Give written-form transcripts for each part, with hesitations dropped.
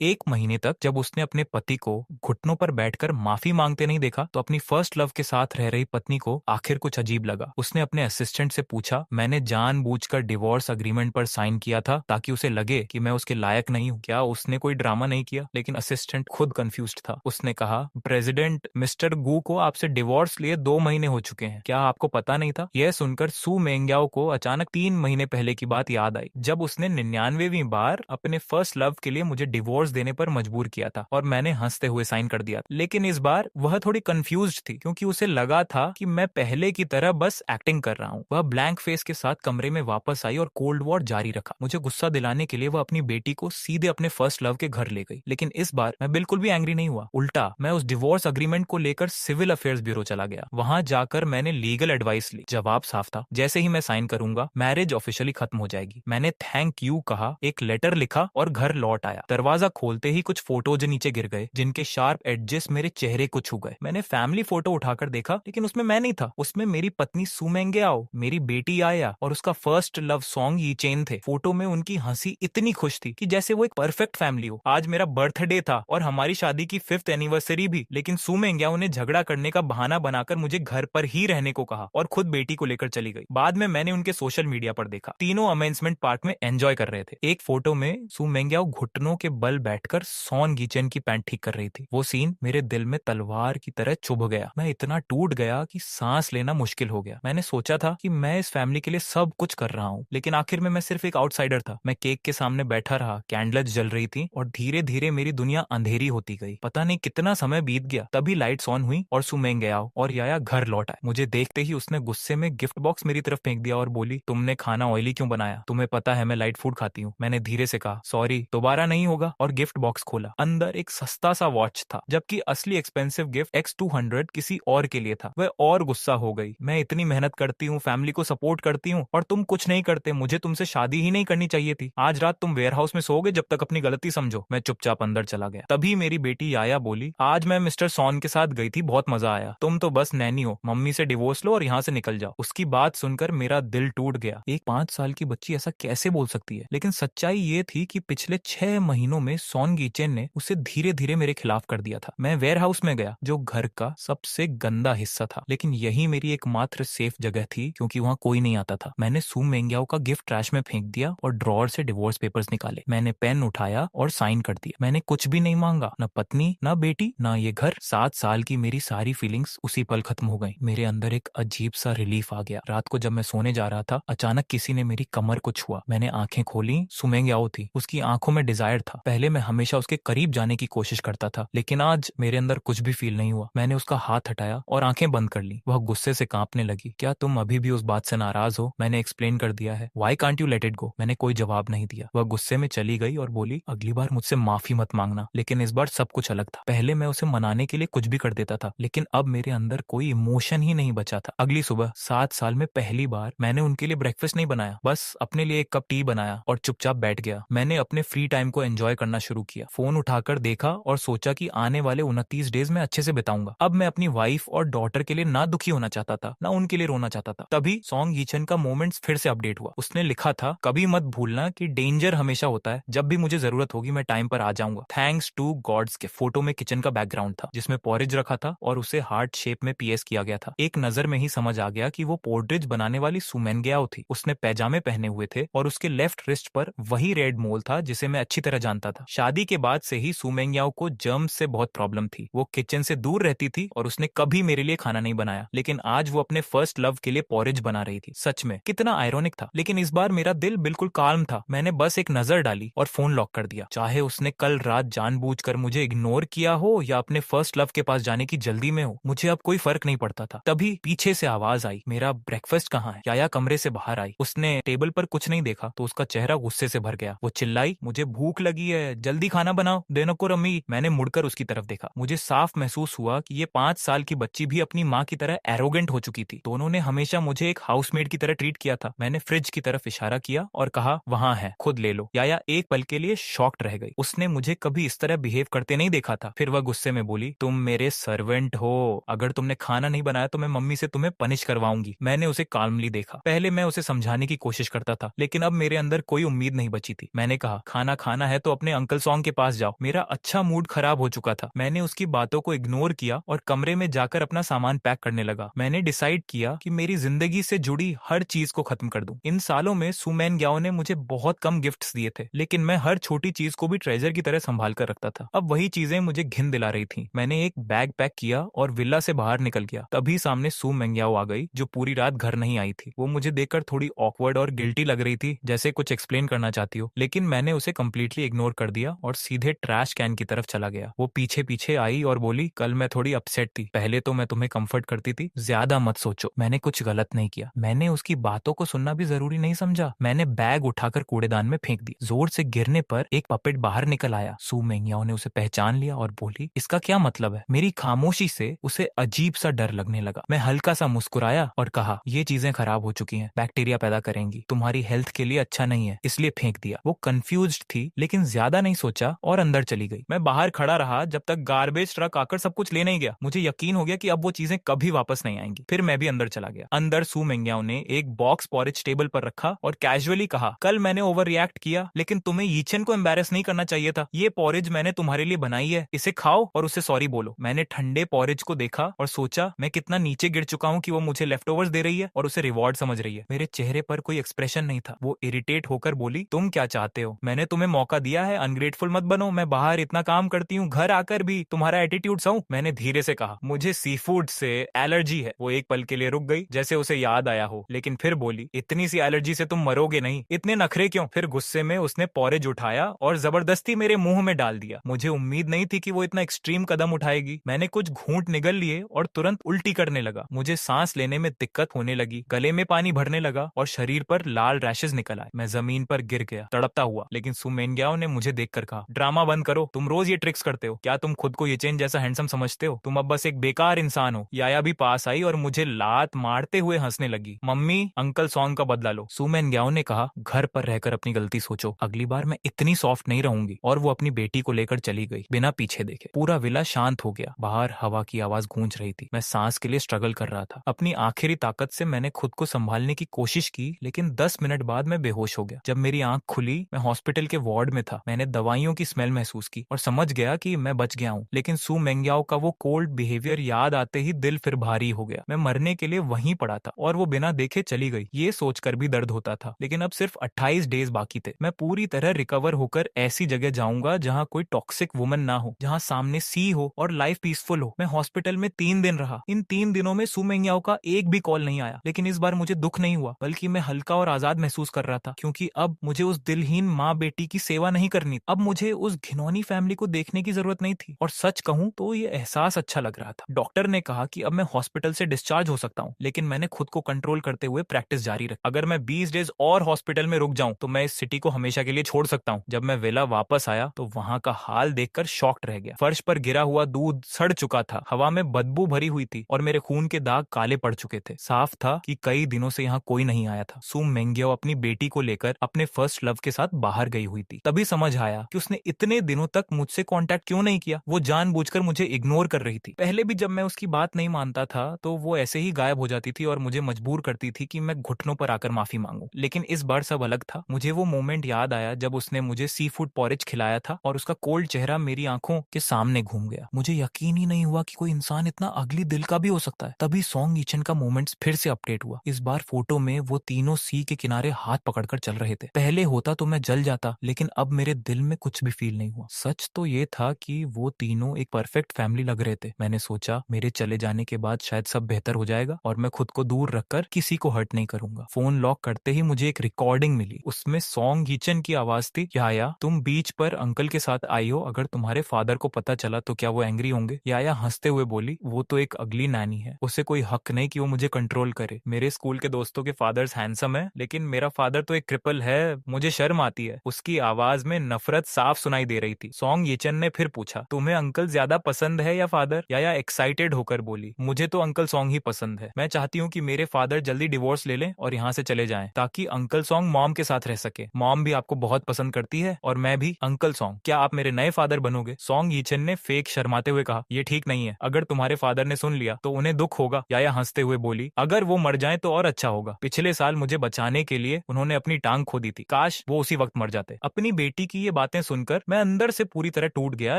1 महीने तक जब उसने अपने पति को घुटनों पर बैठकर माफी मांगते नहीं देखा तो अपनी फर्स्ट लव के साथ रह रही पत्नी को आखिर कुछ अजीब लगा। उसने अपने असिस्टेंट से पूछा, मैंने जानबूझकर डिवोर्स अग्रीमेंट पर साइन किया था ताकि उसे लगे कि मैं उसके लायक नहीं हूँ। क्या उसने कोई ड्रामा नहीं किया? लेकिन असिस्टेंट खुद कंफ्यूज्ड था। उसने कहा, प्रेसिडेंट, मिस्टर गू को आपसे डिवोर्स लिए 2 महीने हो चुके हैं, क्या आपको पता नहीं था? यह सुनकर सू मेंग्याओ को अचानक 3 महीने पहले की बात याद आई, जब उसने 99वीं बार अपने फर्स्ट लव के लिए मुझे डिवोर्स देने पर मजबूर किया था और मैंने हंसते हुए साइन कर दिया। लेकिन इस बार वह थोड़ी कंफ्यूज्ड थी क्योंकि उसे लगा था कि मैं पहले की तरह बस एक्टिंग कर रहा हूँ। वह ब्लैंक फेस के साथ कमरे में वापस आई और कोल्ड वॉर जारी रखा। मुझे गुस्सा दिलाने के लिए वह अपनी बेटी को सीधे अपने फर्स्ट लव के घर ले गई। लेकिन इस बार मैं बिल्कुल भी एंग्री नहीं हुआ। उल्टा मैं उस डिवोर्स अग्रीमेंट को लेकर सिविल अफेयर्स ब्यूरो चला गया। वहां जाकर मैंने लीगल एडवाइस ली। जवाब साफ था, जैसे ही मैं साइन करूंगा मैरिज ऑफिशियली खत्म हो जाएगी। मैंने थैंक यू कहा, एक लेटर लिखा और घर लौट आया। दरवाजा खोलते ही कुछ फोटोज नीचे गिर गए जिनके शार्प एडजेस मेरे चेहरे को छू गए। मैंने फैमिली फोटो उठाकर देखा लेकिन उसमें मैं नहीं था। उसमें मेरी पत्नी सू मेंग्याओ, मेरी बेटी आया और उसका फर्स्ट लव सॉन्ग ये चेन थे। फोटो में उनकी हंसी इतनी खुश थी कि जैसे वो एक परफेक्ट फैमिली हो। आज मेरा बर्थडे था और हमारी शादी की 5th एनिवर्सरी भी, लेकिन सू मेंग्याओ ने झगड़ा करने का बहाना बनाकर मुझे घर पर ही रहने को कहा और खुद बेटी को लेकर चली गई। बाद में मैंने उनके सोशल मीडिया पर देखा, तीनों अमेंसमेंट पार्क में एंजॉय कर रहे थे। एक फोटो में सू मेंग्याओ घुटनों के बल बैठकर सॉन गीचेन की पैंट ठीक कर रही थी। वो सीन मेरे दिल में तलवार की तरह चुभ गया। मैं इतना टूट गया कि सांस लेना मुश्किल हो गया। मैंने सोचा था कि मैं इस फैमिली के लिए सब कुछ कर रहा हूँ, लेकिन आखिर में मैं सिर्फ एक आउटसाइडर था। मैं केक के सामने बैठा रहा, कैंडल्स जल रही थी और धीरे धीरे मेरी दुनिया अंधेरी होती गई। पता नहीं कितना समय बीत गया, तभी लाइट्स ऑन हुई और सू मेंग्याओ और याया घर लौट आए। मुझे देखते ही उसने गुस्से में गिफ्ट बॉक्स मेरी तरफ फेंक दिया और बोली, तुमने खाना ऑयली क्यों बनाया? तुम्हें पता है मैं लाइट फूड खाती हूँ। मैंने धीरे से कहा, सॉरी, दोबारा नहीं होगा, और गिफ्ट बॉक्स खोला। अंदर एक सस्ता सा वॉच था, जबकि असली एक्सपेंसिव गिफ्ट X200 किसी और के लिए था। वह और गुस्सा हो गई। मैं इतनी मेहनत करती हूँ, फैमिली को सपोर्ट करती हूँ और तुम कुछ नहीं करते। मुझे तुमसे शादी ही नहीं करनी चाहिए थी। आज रात तुम वेयर हाउस में सोओगे जब तक अपनी गलती समझो। मैं चुपचाप अंदर चला गया। तभी मेरी बेटी याया बोली, आज मैं मिस्टर सॉन के साथ गई थी, बहुत मजा आया। तुम तो बस नैनी हो, मम्मी से डिवोर्स लो और यहाँ से निकल जाओ। उसकी बात सुनकर मेरा दिल टूट गया। एक 5 साल की बच्ची ऐसा कैसे बोल सकती है? लेकिन सच्चाई ये थी कि पिछले 6 महीनों में सॉन गीचेन ने उसे धीरे धीरे मेरे खिलाफ कर दिया था। मैं वेयर हाउस में गया, जो घर का सबसे गंदा हिस्सा था, लेकिन यही मेरी एकमात्र सेफ जगह थी क्योंकि वहाँ कोई नहीं आता था। मैंने सू मेंग्याओ का गिफ्ट ट्रैश में फेंक दिया और ड्रॉअर से डिवोर्स पेपर्स निकाले। मैंने पेन उठाया और साइन कर दिया। मैंने कुछ भी नहीं मांगा, न पत्नी, न बेटी, न ये घर। 7 साल की मेरी सारी फीलिंग्स उसी पल खत्म हो गई। मेरे अंदर एक अजीब सा रिलीफ आ गया। रात को जब मैं सोने जा रहा था, अचानक किसी ने मेरी कमर को छुआ। मैंने आंखें खोली, सू मेंग्याओ थी। उसकी आंखों में डिजायर था। पहले मैं हमेशा उसके करीब जाने की कोशिश करता था, लेकिन आज मेरे अंदर कुछ भी फील नहीं हुआ। मैंने उसका हाथ हटाया और आंखें बंद कर ली। वह गुस्से से कांपने लगी। क्या तुम अभी भी उस बात से नाराज हो? मैंने एक्सप्लेन कर दिया है। Why can't you let it go? मैंने कोई जवाब नहीं दिया। वह गुस्से में चली गई और बोली, अगली बार मुझसे माफी मत मांगना। लेकिन इस बार सब कुछ अलग था। पहले मैं उसे मनाने के लिए कुछ भी कर देता था, लेकिन अब मेरे अंदर कोई इमोशन ही नहीं बचा था। अगली सुबह 7 साल में पहली बार मैंने उनके लिए ब्रेकफास्ट नहीं बनाया, बस अपने लिए एक कप टी बनाया और चुपचाप बैठ गया। मैंने अपने फ्री टाइम को एंजॉय करना शुरू किया। फोन उठाकर देखा और सोचा कि आने वाले 29 डेज में अच्छे से बिताऊंगा। अब मैं अपनी वाइफ और डॉटर के लिए ना दुखी होना चाहता था, ना उनके लिए रोना चाहता था। तभी सॉन्ग गीचन का मोमेंट्स फिर से अपडेट हुआ। उसने लिखा था, कभी मत भूलना कि डेंजर हमेशा होता है। जब भी मुझे जरूरत होगी मैं टाइम पर आ जाऊंगा। थैंक्स टू गॉड्स के फोटो में किचन का बैकग्राउंड था, जिसमें पॉरेज रखा था और उसे हार्ट शेप में PS किया गया था। एक नजर में ही समझ आ गया कि वो पोर्ट्रेज बनाने वाली सू मेंग्याओ थी। उसने पैजामे पहने हुए थे और उसके लेफ्ट रिस्ट पर वही रेड मोल था जिसे मैं अच्छी तरह जानता था। शादी के बाद से ही सू मेंग्याओ को जर्म्स से बहुत प्रॉब्लम थी। वो किचन से दूर रहती थी और उसने कभी मेरे लिए खाना नहीं बनाया, लेकिन आज वो अपने फर्स्ट लव के लिए पॉरेज बना रही थी। सच में कितना आयरोनिक था। लेकिन इस बार मेरा दिल बिल्कुल काल्म था। मैंने बस एक नजर डाली और फोन लॉक कर दिया। चाहे उसने कल रात जानबूझकर मुझे इग्नोर किया हो या अपने फर्स्ट लव के पास जाने की जल्दी में हो, मुझे अब कोई फर्क नहीं पड़ता था। तभी पीछे से आवाज आई, मेरा ब्रेकफास्ट कहाँ है? याया कमरे से बाहर आई। उसने टेबल पर कुछ नहीं देखा तो उसका चेहरा गुस्से से भर गया। वो चिल्लाई, मुझे भूख लगी है, जल्दी खाना बनाओ, देनोको रम्मी। मैंने मुड़कर उसकी तरफ देखा। मुझे साफ महसूस हुआ कि ये 5 साल की बच्ची भी अपनी माँ की तरह एरोगेंट हो चुकी थी। दोनों ने हमेशा मुझे एक हाउसमेट की तरह ट्रीट किया था। मैंने फ्रिज की तरफ इशारा किया और कहा, वहां है, खुद ले लो। याया एक पल के लिए शॉक्ड रह गई। उसने मुझे कभी इस तरह बिहेव करते नहीं देखा था। फिर वह गुस्से में बोली, तुम मेरे सर्वेंट हो, अगर तुमने खाना नहीं बनाया तो मैं मम्मी से तुम्हें पनिश करवाऊंगी। मैंने उसे काल्मली देखा। पहले मैं उसे समझाने की कोशिश करता था, लेकिन अब मेरे अंदर कोई उम्मीद नहीं बची थी। मैंने कहा, खाना खाना है तो अपने अंकल अंकल सॉन्ग के पास जाओ। मेरा अच्छा मूड खराब हो चुका था। मैंने उसकी बातों को इग्नोर किया और कमरे में जाकर अपना सामान पैक करने लगा। मैंने डिसाइड किया कि मेरी जिंदगी से जुड़ी हर चीज को खत्म कर दूं। इन सालों में सू मैन ग्याओ ने मुझे बहुत कम गिफ्ट्स दिए थे, लेकिन मैं हर छोटी चीज को भी ट्रेजर की तरह संभाल कर रखता था। अब वही चीजें मुझे घिन दिला रही थी। मैंने एक बैग पैक किया और विला से बाहर निकल गया। तभी सामने सू मैंग्याओ आ गई, जो पूरी रात घर नहीं आई थी। वो मुझे देखकर थोड़ी ऑकवर्ड और गिल्टी लग रही थी, जैसे कुछ एक्सप्लेन करना चाहती हो, लेकिन मैंने उसे कंप्लीटली इग्नोर कर दिया और सीधे ट्रैश कैन की तरफ चला गया। वो पीछे पीछे आई और बोली, कल मैं थोड़ी अपसेट थी। पहले तो मैं तुम्हें कंफर्ट करती थी, ज्यादा मत सोचो, मैंने कुछ गलत नहीं किया। मैंने उसकी बातों को सुनना भी जरूरी नहीं समझा। मैंने बैग उठाकर कूड़ेदान में फेंक दी। जोर से गिरने पर एक पपेट बाहर निकल आया। सू मेंग्याओ ने उसे पहचान लिया और बोली, इसका क्या मतलब है? मेरी खामोशी से उसे अजीब सा डर लगने लगा। मैं हल्का सा मुस्कुराया और कहा, ये चीजें खराब हो चुकी हैं, बैक्टीरिया पैदा करेंगी, तुम्हारी हेल्थ के लिए अच्छा नहीं है, इसलिए फेंक दिया। वो कंफ्यूज्ड थी, लेकिन ज्यादा नहीं सोचा और अंदर चली गई। मैं बाहर खड़ा रहा जब तक गार्बेज ट्रक आकर सब कुछ ले नहीं गया। मुझे यकीन हो गया कि अब वो चीजें कभी वापस नहीं आएंगी। फिर मैं भी अंदर चला गया। अंदर सू मेंग्याओ ने एक बॉक्स पॉरेज टेबल पर रखा और कैजुअली कहा, कल मैंने ओवर रिएक्ट किया, लेकिन तुम्हें यीचेन को एम्बैरेस नहीं करना चाहिए था। ये पॉरेज मैंने तुम्हारे लिए बनाई है, इसे खाओ और उसे सॉरी बोलो। मैंने ठंडे पॉरेज को देखा और सोचा मैं कितना नीचे गिर चुका हूँ कि वो मुझे लेफ्टओवर्स दे रही है और उसे रिवॉर्ड समझ रही है। मेरे चेहरे पर कोई एक्सप्रेशन नहीं था। वो इरिटेट होकर बोली, तुम क्या चाहते हो? मैंने तुम्हें मौका दिया है, अनग्रेटफुल मत बनो। मैं बाहर इतना काम करती हूँ, घर आकर भी तुम्हारा एटीट्यूड सहूं? मैंने धीरे से कहा, मुझे सी फूड से एलर्जी है। वो एक पल के लिए रुक गई, जैसे उसे याद आया हो, लेकिन फिर बोली, इतनी सी एलर्जी से तुम मरोगे नहीं, इतने नखरे क्यों? फिर गुस्से में उसने पॉरेज उठाया और जबरदस्ती मेरे मुंह में डाल दिया। मुझे उम्मीद नहीं थी कि वो इतना एक्सट्रीम कदम उठाएगी। मैंने कुछ घूंट निगल लिए और तुरंत उल्टी करने लगा। मुझे सांस लेने में दिक्कत होने लगी, गले में पानी भरने लगा और शरीर पर लाल रैशेज निकल आए। मैं जमीन पर गिर गया, तड़पता हुआ। लेकिन सू मेंग्याओ ने मुझे देखकर कहा, ड्रामा बंद करो, तुम रोज ये ट्रिक्स करते हो। क्या तुम खुद को यीचेन जैसा हैंडसम समझते हो? तुम अब बस एक बेकार इंसान हो। याया भी पास आई और मुझे लात मारते हुए हंसने लगी। मम्मी, अंकल सॉन्ग का बदला लो। सू मेंग्याओ ने कहा, घर पर रहकर अपनी गलती सोचो, अगली बार मैं इतनी सॉफ्ट नहीं रहूंगी। और वो अपनी बेटी को लेकर चली गई, बिना पीछे देखे। पूरा विला शांत हो गया। बाहर हवा की आवाज गूंज रही थी। मैं सांस के लिए स्ट्रगल कर रहा था। अपनी आखिरी ताकत से मैंने खुद को संभालने की कोशिश की, लेकिन 10 मिनट बाद मैं बेहोश हो गया। जब मेरी आंख खुली, मैं हॉस्पिटल के वार्ड में था। मैंने दवाइयों की स्मेल महसूस की और समझ गया कि मैं बच गया हूँ। लेकिन सू मेंग्याओ का वो कोल्ड बिहेवियर याद आते ही दिल फिर भारी हो गया। मैं मरने के लिए वहीं पड़ा था और वो बिना देखे चली गई। ये सोचकर भी दर्द होता था, लेकिन अब सिर्फ 28 डेज बाकी थे। मैं पूरी तरह रिकवर होकर ऐसी जगह जाऊंगा जहाँ कोई टॉक्सिक वुमन ना हो, जहाँ सामने सी हो और लाइफ पीसफुल हो। मैं हॉस्पिटल में 3 दिन रहा। इन 3 दिनों में सू मेंग्याओ का एक भी कॉल नहीं आया, लेकिन इस बार मुझे दुख नहीं हुआ, बल्कि मैं हल्का और आजाद महसूस कर रहा था, क्योंकि अब मुझे उस दिलहीन माँ बेटी की सेवा नहीं करनी। अब मुझे उस घिनौनी फैमिली को देखने की जरूरत नहीं थी। और सच कहूं तो ये एहसास अच्छा लग रहा था। डॉक्टर ने कहा कि अब मैं हॉस्पिटल से डिस्चार्ज हो सकता हूँ, लेकिन मैंने खुद को कंट्रोल करते हुए प्रैक्टिस जारी रखी। अगर मैं 20 डेज और हॉस्पिटल में रुक जाऊं तो मैं इस सिटी को हमेशा के लिए छोड़ सकता हूँ। जब मैं विला वापस आया तो वहां का हाल देखकर शॉक्ड रह गया। फर्श पर गिरा हुआ दूध सड़ चुका था, हवा में बदबू भरी हुई थी और मेरे खून के दाग काले पड़ चुके थे। साफ था कि कई दिनों से यहाँ कोई नहीं आया था। सू मेंग्याओ अपनी बेटी को लेकर अपने फर्स्ट लव के साथ बाहर गई हुई थी। तभी समझ आया कि उसने इतने दिनों तक मुझसे कांटेक्ट क्यों नहीं किया। वो जानबूझकर मुझे इग्नोर कर रही थी। पहले भी जब मैं उसकी बात नहीं मानता था तो वो ऐसे ही गायब हो जाती थी और मुझे मजबूर करती थी कि मैं घुटनों पर आकर माफी मांगू। लेकिन इस बार सब अलग था। मुझे वो मोमेंट याद आया जब उसने मुझे सी फूड पॉरेज खिलाया था और उसका कोल्ड चेहरा मेरी आंखों के सामने घूम गया। मुझे यकीन ही नहीं हुआ कि कोई इंसान इतना अगली दिल का भी हो सकता है। तभी सॉन्ग यीचेन का मोमेंट्स फिर से अपडेट हुआ। इस बार फोटो में वो तीनों सी के किनारे हाथ पकड़कर चल रहे थे। पहले होता तो मैं जल जाता, लेकिन अब मेरे दिल में कुछ भी फील नहीं हुआ। सच तो ये था कि वो तीनों एक परफेक्ट फैमिली लग रहे थे। मैंने सोचा मेरे चले जाने के बाद शायद सब बेहतर हो जाएगा और मैं खुद को दूर रखकर किसी को हर्ट नहीं करूंगा। फोन लॉक करते ही मुझे एक रिकॉर्डिंग मिली। उसमें सॉन्ग यीचेन की आवाज थी, याया तुम बीच पर अंकल के साथ आई हो, अगर तुम्हारे फादर को पता चला तो क्या वो एंग्री होंगे? याया हंसते हुए बोली, वो तो एक अगली नैनी है, उसे कोई हक नहीं कि वो मुझे कंट्रोल करे। मेरे स्कूल के दोस्तों के फादर्स हैंडसम है, लेकिन मेरा फादर तो एक क्रिपल है, मुझे शर्म आती है। उसकी आवाज में नफरत साफ सुनाई दे रही थी। सॉन्ग यीचेन ने फिर पूछा, तुम्हें अंकल ज्यादा पसंद है या फादर? याया एक्साइटेड होकर बोली, मुझे तो अंकल सॉन्ग ही पसंद है। मैं चाहती हूँ कि मेरे फादर जल्दी डिवोर्स ले लें और यहाँ से चले जाएं, ताकि अंकल सॉन्ग मॉम के साथ रह सके। मॉम भी आपको बहुत पसंद करती है और मैं भी। अंकल सॉन्ग, क्या आप मेरे नए फादर बनोगे? सॉन्ग यीचेन ने फेक शर्माते हुए कहा, ये ठीक नहीं है, अगर तुम्हारे फादर ने सुन लिया तो उन्हें दुख होगा। याया हंसते हुए बोली, अगर वो मर जाएं तो और अच्छा होगा। पिछले साल मुझे बचाने के लिए उन्होंने अपनी टांग खो दी थी, काश वो उसी वक्त मर जाते। अपनी बेटी की ये ये बातें सुनकर मैं अंदर से पूरी तरह टूट गया,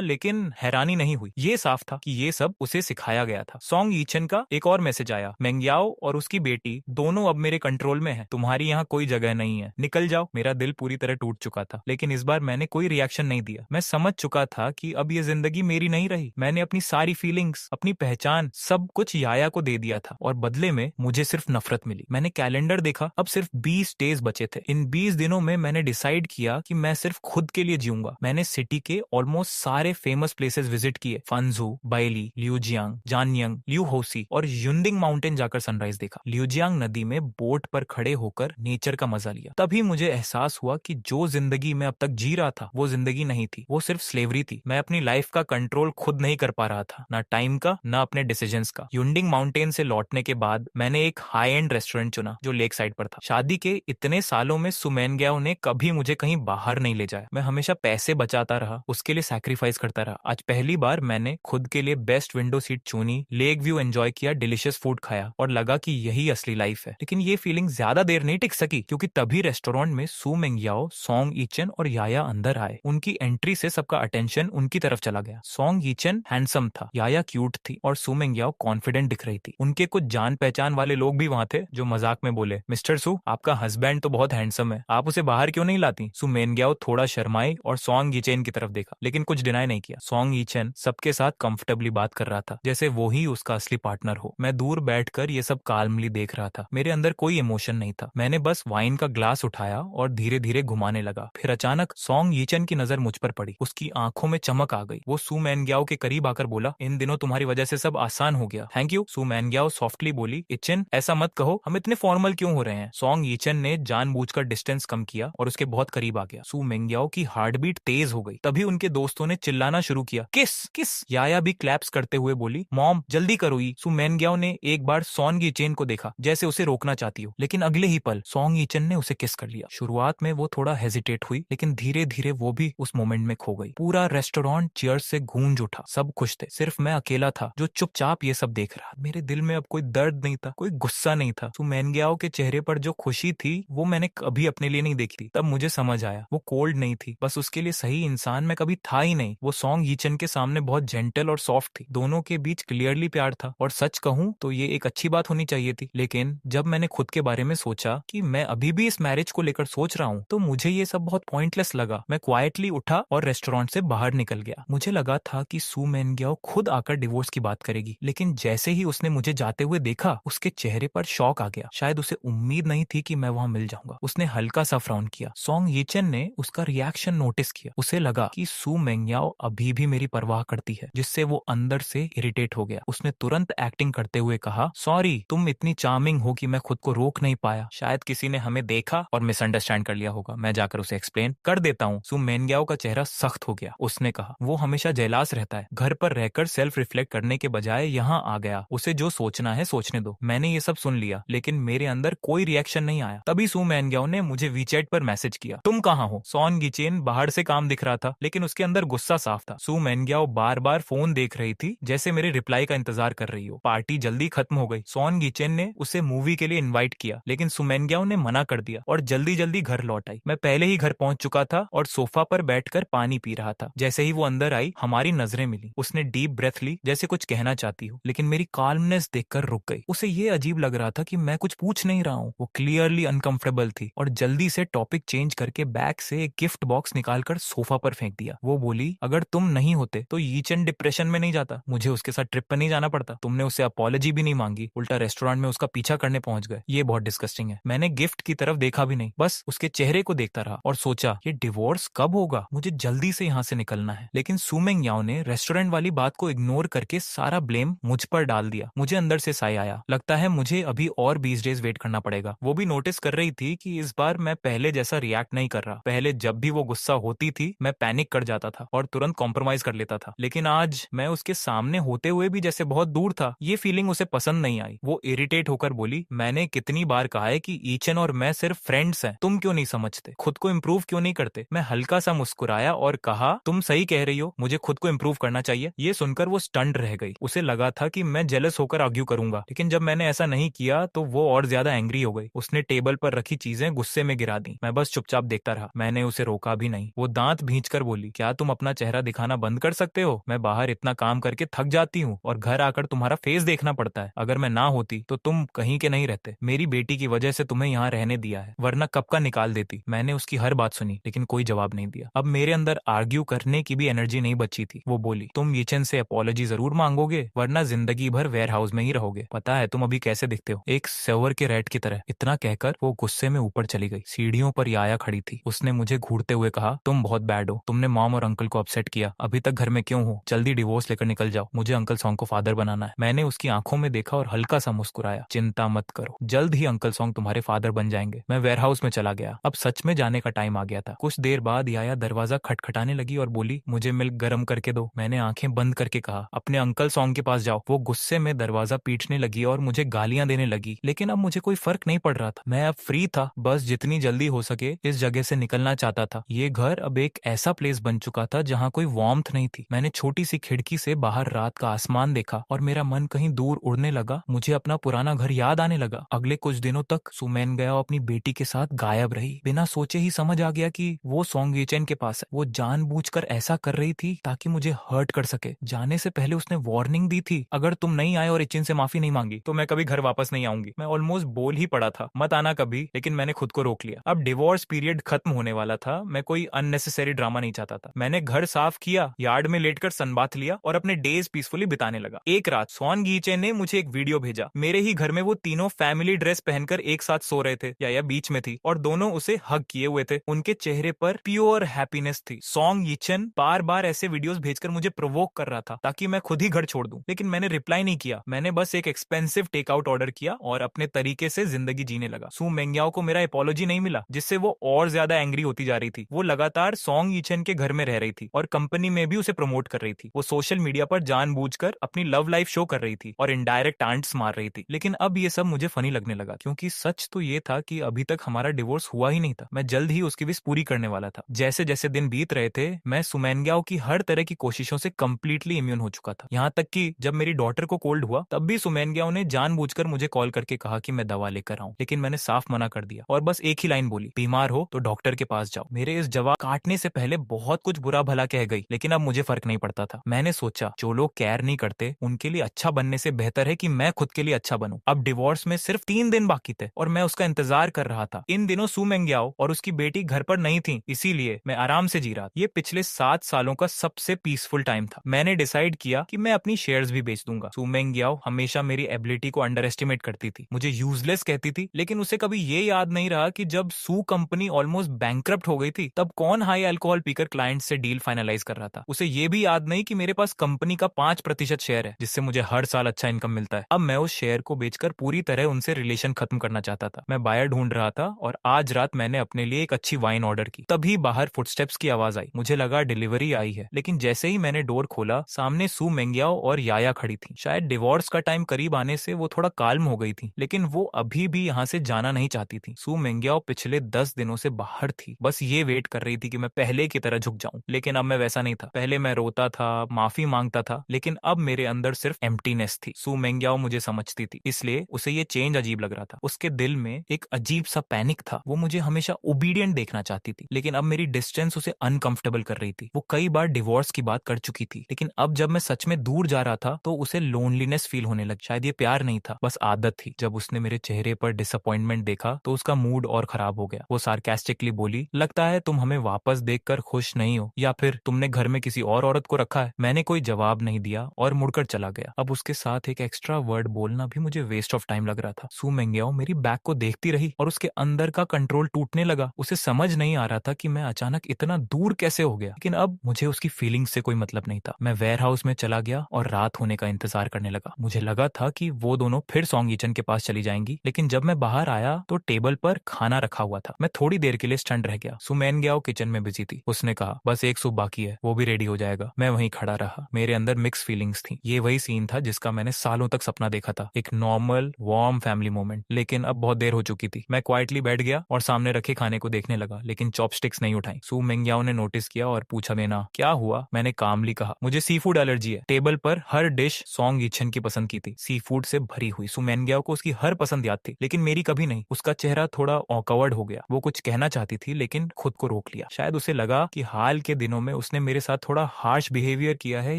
लेकिन हैरानी नहीं हुई। ये साफ था कि ये सब उसे सिखाया गया था। सॉन्ग यीचन का एक और मैसेज आया, मेंग्याओ और उसकी बेटी दोनों अब मेरे कंट्रोल में है, तुम्हारी यहाँ कोई जगह नहीं है, निकल जाओ। मेरा दिल पूरी तरह टूट चुका था, लेकिन इस बार मैंने कोई रिएक्शन नहीं दिया। मैं समझ चुका था कि अब ये जिंदगी मेरी नहीं रही। मैंने अपनी सारी फीलिंग्स, अपनी पहचान, सब कुछ याया को दे दिया था और बदले में मुझे सिर्फ नफरत मिली। मैंने कैलेंडर देखा, अब सिर्फ 20 डेज बचे थे। इन 20 दिनों में मैंने डिसाइड किया कि मैं सिर्फ खुद के लिए जीऊंगा। मैंने सिटी के ऑलमोस्ट सारे फेमस प्लेसेस विजिट किए, फंजू, बाइली, लियूजियांग, जानियंग, लियू होसी और युंडिंग माउंटेन जाकर सनराइज देखा। लियूजियांग नदी में बोट पर खड़े होकर नेचर का मजा लिया। तभी मुझे एहसास हुआ कि जो जिंदगी मैं अब तक जी रहा था वो जिंदगी नहीं थी, वो सिर्फ स्लेवरी थी। मैं अपनी लाइफ का कंट्रोल खुद नहीं कर पा रहा था, ना टाइम का, ना अपने डिसीजंस का। युंडिंग माउंटेन से लौटने के बाद मैंने एक हाई एंड रेस्टोरेंट चुना जो लेक साइड पर था। शादी के इतने सालों में सुमेनग्याओ ने कभी मुझे कहीं बाहर नहीं ले जाया। मैं हमेशा पैसे बचाता रहा, उसके लिए सैक्रिफाइस करता रहा। आज पहली बार मैंने खुद के लिए बेस्ट विंडो सीट चुनी, लेक व्यू एंजॉय किया, डिलिशियस फूड खाया और लगा कि यही असली लाइफ है। लेकिन ये फीलिंग ज्यादा देर नहीं टिक सकी, क्योंकि तभी रेस्टोरेंट में सू मेंग्याओ, सॉन्ग यीचन और याया अंदर आए। उनकी एंट्री से सबका अटेंशन उनकी तरफ चला गया। सॉन्ग यीचन हैंडसम था, याया क्यूट थी और सू मेंग्याओ कॉन्फिडेंट दिख रही थी। उनके कुछ जान पहचान वाले लोग भी वहां थे जो मजाक में बोले, मिस्टर सू, आपका हस्बैंड तो बहुत हैंडसम है, आप उसे बाहर क्यों नहीं लाती? सू मेंग्याओ थोड़ा शर्माई और सॉन्ग यीचन की तरफ देखा, लेकिन कुछ डिनाई नहीं किया। सॉन्ग यीचन सबके साथ कंफर्टेबली बात कर रहा था, जैसे वो ही उसका असली पार्टनर हो। मैं दूर बैठकर ये सब काल्मली देख रहा था। मेरे अंदर कोई इमोशन नहीं था। मैंने बस वाइन का ग्लास उठाया और धीरे धीरे घुमाने लगा। फिर अचानक सॉन्ग यीचन की नजर मुझ पर पड़ी। उसकी आंखों में चमक आ गई। वो सू मेंग्याओ के करीब आकर बोला, इन दिनों तुम्हारी वजह से सब आसान हो गया। Thank you. सू मेंग्याओ सॉफ्टली बोली, यीचन ऐसा मत कहो, हम इतने फॉर्मल क्यों हो रहे हैं? सॉन्ग यीचन ने जानबूझकर डिस्टेंस कम किया और उसके बहुत करीब आ गया। सू मेंग्याओ की हार्ट बीट तेज हो गई। तभी उनके दोस्तों ने चिल्लाना शुरू किया, किस किस। याया भी क्लैप्स करते हुए बोली, मॉम जल्दी करो। सू मेंग्याओ ने एक बार सॉन्ग यीचन को देखा, जैसे उसे रोकना चाहती हो, लेकिन अगले ही पल सॉन्ग यीचन ने उसे किस कर लिया। शुरुआत में वो थोड़ा हेजिटेट हुई, लेकिन धीरे धीरे वो भी उस मोमेंट में खो गई। पूरा रेस्टोरेंट चीयर्स से गूंज उठा। सब खुश थे, सिर्फ मैं अकेला था जो चुपचाप ये सब देख रहा। मेरे दिल में अब कोई दर्द नहीं था, कोई गुस्सा नहीं था। सू मेंग्याओ के चेहरे पर जो खुशी थी वो मैंने कभी अपने लिए नहीं देखी थी। तब मुझे समझ आया, वो कोल्ड नहीं थी, बस उसके लिए सही इंसान मैं कभी था ही नहीं। वो सॉन्ग यीचन के सामने बहुत जेंटल और सॉफ्ट थी। दोनों के बीच क्लियरली प्यार था और सच कहूं तो ये एक अच्छी बात होनी चाहिए थी। लेकिन जब मैंने खुद के बारे में सोचा कि मैं अभी भी इस मैरिज को लेकर सोच रहा हूँ, तो मुझे ये सब बहुत पॉइंटलेस लगा। मैं क्वाइटली उठा और रेस्टोरेंट से बाहर निकल गया। मुझे लगा था कि सू मेंग्याओ खुद आकर डिवोर्स की बात करेगी, लेकिन जैसे ही उसने मुझे जाते हुए देखा, उसके चेहरे पर शॉक आ गया। शायद उसे उम्मीद नहीं थी कि मैं वहां मिल जाऊंगा। उसने हल्का सा फ्राउन किया। सॉन्ग यीचन ने उसका रिएक्शन नोटिस किया। उसे लगा कि सू मेंग्याओ अभी भी मेरी परवाह करती है, जिससे वो अंदर से इरिटेट हो गया। उसने तुरंत एक्टिंग करते हुए कहा, सॉरी, तुम इतनी चार्मिंग हो कि मैं खुद को रोक नहीं पाया। शायद किसी ने हमें देखा और मिसअंडरस्टैंड कर लिया होगा। मैं जाकर उसे एक्सप्लेन कर देता हूँ। सू मेंग्याओ का चेहरा सख्त हो गया। उसने कहा, वो हमेशा जेलास रहता है, घर पर रहकर सेल्फ रिफ्लेक्ट करने के बजाय यहाँ आ गया। उसे जो सोचना है सोचने दो। मैंने ये सब सुन लिया, लेकिन मेरे अंदर कोई रिएक्शन नहीं आया। तभी सू मेंग्याओ ने मुझे वीचैट पर मैसेज किया, तुम कहाँ हो? सॉन्ग यीचन बाहर से काम दिख रहा था, लेकिन उसके अंदर गुस्सा साफ था। सू मेंग्याओ बार बार फोन देख रही थी, जैसे मेरे रिप्लाई का इंतजार कर रही हो। पार्टी जल्दी खत्म हो गई। सॉन्ग यीचन ने उसे मूवी के लिए इनवाइट किया, लेकिन सू मेंग्याओ ने मना कर दिया और जल्दी जल्दी घर लौट आई। मैं पहले ही घर पहुंच चुका था और सोफा पर बैठकर पानी पी रहा था। जैसे ही वो अंदर आई, हमारी नजरें मिली। उसने डीप ब्रेथ ली, जैसे कुछ कहना चाहती हो, लेकिन मेरी काल्मनेस देखकर रुक गई। उसे ये अजीब लग रहा था कि मैं कुछ पूछ नहीं रहा हूँ। वो क्लियरली अनकंफर्टेबल थी और जल्दी से टॉपिक चेंज करके बैग से एक गिफ्ट बॉक्स निकालकर सोफा पर फेंक दिया। वो बोली, अगर तुम नहीं होते तो यीचन डिप्रेशन में नहीं जाता, मुझे उसके साथ ट्रिप पर नहीं जाना पड़ता, तुमने उससे अपॉलॉजी भी नहीं मांगी, उल्टा रेस्टोरेंट में उसका पीछा करने पहुंच गए। ये बहुत डिस्गस्टिंग है। मैंने गिफ्ट की तरफ देखा भी नहीं, बस उसके चेहरे को देखता रहा और सोचा, ये डिवोर्स कब होगा? मुझे जल्दी से यहाँ से निकलना है। लेकिन सू मेंग्याओ ने रेस्टोरेंट वाली बात को इग्नोर करके सारा ब्लेम मुझ पर डाल दिया। मुझे अंदर से साय आया, लगता है मुझे अभी और 20 डेज वेट करना पड़ेगा। वो भी नोटिस कर रही थी कि इस बार मैं पहले जैसा रिएक्ट नहीं कर रहा। पहले जब भी वो गुस्सा होती थी, मैं पैनिक कर जाता था और तुरंत कॉम्प्रोमाइज कर लेता था, लेकिन आज मैं उसके सामने होते हुए भी जैसे बहुत दूर था। ये फीलिंग उसे पसंद नहीं आई। वो इरिटेट होकर बोली, मैंने कितनी बार कहा है कि यीचन और मैं सिर्फ फ्रेंड्स हैं, तुम क्यों नहीं समझते? खुद को इम्प्रूव क्यों नहीं करते? मैं हल्का सा मुस्कुराया और कहा, तुम सही कह रही हो, मुझे खुद को इम्प्रूव करना चाहिए। ये सुनकर वो स्टन्ड रह गई। उसे लगा था कि मैं जेलस होकर आर्ग्यू करूंगा, लेकिन जब मैंने ऐसा नहीं किया तो वो और ज्यादा एंग्री हो गई। उसने टेबल पर रखी चीजें गुस्से में गिरा दी। मैं बस चुपचाप देखता रहा। मैंने उसे रोका कभी नहीं। वो दांत भींचकर बोली, क्या तुम अपना चेहरा दिखाना बंद कर सकते हो? मैं बाहर इतना काम करके थक जाती हूँ और घर आकर तुम्हारा फेस देखना पड़ता है। अगर मैं ना होती तो तुम कहीं के नहीं रहते। मेरी बेटी की वजह से तुम्हें यहाँ रहने दिया है, वरना कब का निकाल देती। मैंने उसकी हर बात सुनी लेकिन कोई जवाब नहीं दिया। अब मेरे अंदर आर्ग्यू करने की भी एनर्जी नहीं बची थी। वो बोली, तुम यीचन से अपॉलॉजी जरूर मांगोगे, वरना जिंदगी भर वेयर हाउस में ही रहोगे। पता है तुम अभी कैसे दिखते हो, एक सेवर के रैट की तरह। इतना कहकर वो गुस्से में ऊपर चली गई। सीढ़ियों पर याया खड़ी थी। उसने मुझे घूरते हुए कहा, तुम बहुत बैड हो। तुमने मॉम और अंकल को अपसेट किया। अभी तक घर में क्यों हो? जल्दी डिवोर्स लेकर निकल जाओ। मुझे अंकल सॉन्ग को फादर बनाना है। मैंने उसकी आंखों में देखा और हल्का सा मुस्कुराया। चिंता मत करो, जल्द ही अंकल सॉन्ग तुम्हारे फादर बन जाएंगे। मैं वेयरहाउस में चला गया। अब सच में जाने का टाइम आ गया था। कुछ देर बाद याया दरवाजा खटखटाने लगी और बोली, मुझे मिल्क गर्म करके दो। मैंने आंखें बंद करके कहा, अपने अंकल सॉन्ग के पास जाओ। वो गुस्से में दरवाजा पीटने लगी और मुझे गालियां देने लगी, लेकिन अब मुझे कोई फर्क नहीं पड़ रहा था। मैं अब फ्री था, बस जितनी जल्दी हो सके इस जगह से निकलना चाहता था। ये घर अब एक ऐसा प्लेस बन चुका था जहाँ कोई वार्मथ नहीं थी। मैंने छोटी सी खिड़की से बाहर रात का आसमान देखा और मेरा मन कहीं दूर उड़ने लगा। मुझे अपना पुराना घर याद आने लगा। अगले कुछ दिनों तक सुमैन गया अपनी बेटी के साथ गायब रही। बिना सोचे ही समझ आ गया कि वो सॉन्ग यीचन के पास है। वो जानबूझकर ऐसा कर रही थी ताकि मुझे हर्ट कर सके। जाने से पहले उसने वार्निंग दी थी, अगर तुम नहीं आए और यीचन से माफी नहीं मांगी तो मैं कभी घर वापस नहीं आऊंगी। मैं ऑलमोस्ट बोल ही पड़ा था, मत आना कभी, लेकिन मैंने खुद को रोक लिया। अब डिवोर्स पीरियड खत्म होने वाला था। मैं कोई अननेसेसरी ड्रामा नहीं चाहता था। मैंने घर साफ किया, यार्ड में लेटकर सनबाथ लिया और अपने डेज पीसफुली बिताने लगा। एक रात सॉन्ग यीचन ने मुझे एक वीडियो भेजा। मेरे ही घर में वो तीनों फैमिली ड्रेस पहनकर एक साथ सो रहे थे, या बीच में थी, और दोनों उसे हग किए हुए थे। उनके चेहरे पर प्योर हैप्पीनेस थी। सॉन्ग यीचन बार बार ऐसे वीडियोस भेजकर मुझे प्रोवोक कर रहा था ताकि मैं खुद ही घर छोड़ दूं, लेकिन मैंने रिप्लाई नहीं किया। मैंने बस एक एक्सपेंसिव टेकआउट ऑर्डर किया और अपने तरीके से जिंदगी जीने लगा। सू मेंग्याओ को मेरा अपॉलॉजी नहीं मिला, जिससे वो और ज्यादा एंग्री होती जा रही थी। वो लगातार सॉन्ग यीचन के घर में रह रही थी और कंपनी में भी उसे प्रमोट कर रही थी। वो सोशल मीडिया पर जानबूझकर अपनी लव लाइफ शो कर रही थी और इनडायरेक्ट आंट्स मार रही थी। लेकिन अब ये सब मुझे फनी लगने लगा, क्योंकि सच तो ये था कि अभी तक हमारा डिवोर्स हुआ ही नहीं था। मैं जल्द ही उसकी विश पूरी करने वाला था। जैसे जैसे दिन बीत रहे थे, मैं सुमैनग्याओ की हर तरह की कोशिशों से कंप्लीटली इम्यून हो चुका था। यहाँ तक कि जब मेरी डॉटर को कोल्ड हुआ तब भी सुमैनग्याओ ने जानबूझकर मुझे कॉल करके कहा कि मैं दवा लेकर आऊं, लेकिन मैंने साफ मना कर दिया और बस एक ही लाइन बोली, बीमार हो तो डॉक्टर के पास जाओ। मेरे इस जवाब काटने से पहले बहुत कुछ बुरा भला कह गई, लेकिन अब मुझे फर्क नहीं पड़ता था। मैंने सोचा, जो लोग केयर नहीं करते उनके लिए अच्छा बनने से बेहतर है कि मैं खुद के लिए अच्छा बनूं। अब डिवोर्स में सिर्फ 3 दिन बाकी थे और मैं उसका इंतजार कर रहा था। इन दिनों सू मेंग्याओ और उसकी बेटी घर पर नहीं थी, इसीलिए मैं आराम से जी रहा था। ये पिछले 7 सालों का सबसे पीसफुल टाइम था। मैंने डिसाइड किया कि मैं अपनी शेयर्स भी बेच दूंगा। सू मेंग्याओ हमेशा मेरी एबिलिटी को अंडर एस्टिमेट करती थी, मुझे यूजलेस कहती थी, लेकिन उसे कभी ये याद नहीं रहा कि जब सू कंपनी ऑलमोस्ट बैंकरप्ट हो गई थी तब कौन हाई अल्कोहल पीकर क्लाइंट से डील फाइनलाइज कर रहा था। उसे ये भी याद नहीं कि मेरे पास कंपनी का 5% शेयर है, जिससे मुझे हर साल अच्छा इनकम मिलता है। अब मैं उस शेयर को बेचकर पूरी तरह उनसे रिलेशन खत्म करना चाहता था। मैं बायर ढूंढ रहा था और आज रात मैंने अपने लिए एक अच्छी वाइन ऑर्डर की। तभी बाहर फुटस्टेप्स की आवाज आई। मुझे लगा डिलीवरी आई है, लेकिन जैसे ही मैंने डोर खोला, सामने सू मेंग्याओ और याया खड़ी थी। शायद डिवोर्स का टाइम करीब आने से वो थोड़ा काल्म हो गई थी, लेकिन वो अभी भी यहाँ से जाना नहीं चाहती थी। सू मेंग्याओ पिछले 10 दिनों से बाहर थी, बस ये वेट कर रही थी कि मैं पहले की तरह झुक जाऊं। लेकिन अब मैं वैसा नहीं था। पहले मैं रोता था, माफी मांगता था, लेकिन अब मेरे अंदर सिर्फ एम्प्टीनेस थी। सू मेंग्याओ मुझे समझती थी, इसलिए उसे ये चेंज अजीब लग रहा था। उसके दिल में एक अजीब सा पैनिक था। वो मुझे हमेशा ओबीडियंट देखना चाहती थी, लेकिन अब मेरी डिस्टेंस उसे अनकंफर्टेबल कर रही थी। वो कई बार डिवोर्स की बात कर चुकी थी, लेकिन अब जब मैं सच में दूर जा रहा था तो उसे लोनलीनेस फील होने लगी। शायद ये प्यार नहीं था, बस आदत थी। जब उसने मेरे चेहरे पर डिसअपॉइंटमेंट देखा तो उसका मूड और खराब हो गया। वो सार्केस्टिकली बोली, लगता है तुम हमें वापस देखकर खुश नहीं हो, या फिर तुमने घर में किसी और औरत को रखा है। मैंने कोई जवाब नहीं दिया और मुड़कर चला गया। अब उसके साथ एक एक्स्ट्रा वर्ड बोलना भी मुझे वेस्ट ऑफ टाइम लग रहा था। सू मेंग्याओ मेरी बैक को देखती रही और उसके अंदर का कंट्रोल टूटने लगा। उसे समझ नहीं आ रहा था कि मैं अचानक इतना दूर कैसे हो गया, लेकिन अब मुझे उसकी फीलिंग से कोई मतलब नहीं था। मैं वेयर हाउस में चला गया और रात होने का इंतजार करने लगा। मुझे लगा था कि वो दोनों फिर सॉन्ग यीचन के पास चली जाएंगी, लेकिन जब मैं बाहर आया तो टेबल पर खाना रखा हुआ था। मैं थोड़ी देर के लिए स्टंट रह गया। सू मेंग्याओ किचन में बिजी थी। उसने कहा, बस एक सूप बाकी है, वो भी रेडी हो जाएगा। मैं वहीं खड़ा रहा। मेरे अंदर मिक्स फीलिंग्स थी। ये वही सीन था जिसका मैंने सालों तक सपना देखा था, एक नॉर्मल वार्म फैमिली मोमेंट। लेकिन अब बहुत देर हो चुकी थी। मैं क्वाइटली बैठ गया और सामने रखे खाने को देखने लगा, लेकिन चॉपस्टिक्स नहीं उठाई। सू मेंग्याओ ने नोटिस किया और पूछा, मेना क्या हुआ? मैंने कामली कहा, मुझे सी फूड एलर्जी है। टेबल पर हर डिश सॉन्ग यीचन की पसंद की थी, सी फूड से भरी हुई। सू मेंग्याओ को उसकी हर पसंद याद थी, लेकिन मेरी कभी नहीं। उसका चेहरा थोड़ा ऑकवर्ड हो गया। वो कुछ कहना चाहती थी लेकिन खुद को रोक लिया। शायद उसे लगा कि हाल के दिनों में उसने मेरे साथ थोड़ा हार्श बिहेवियर किया है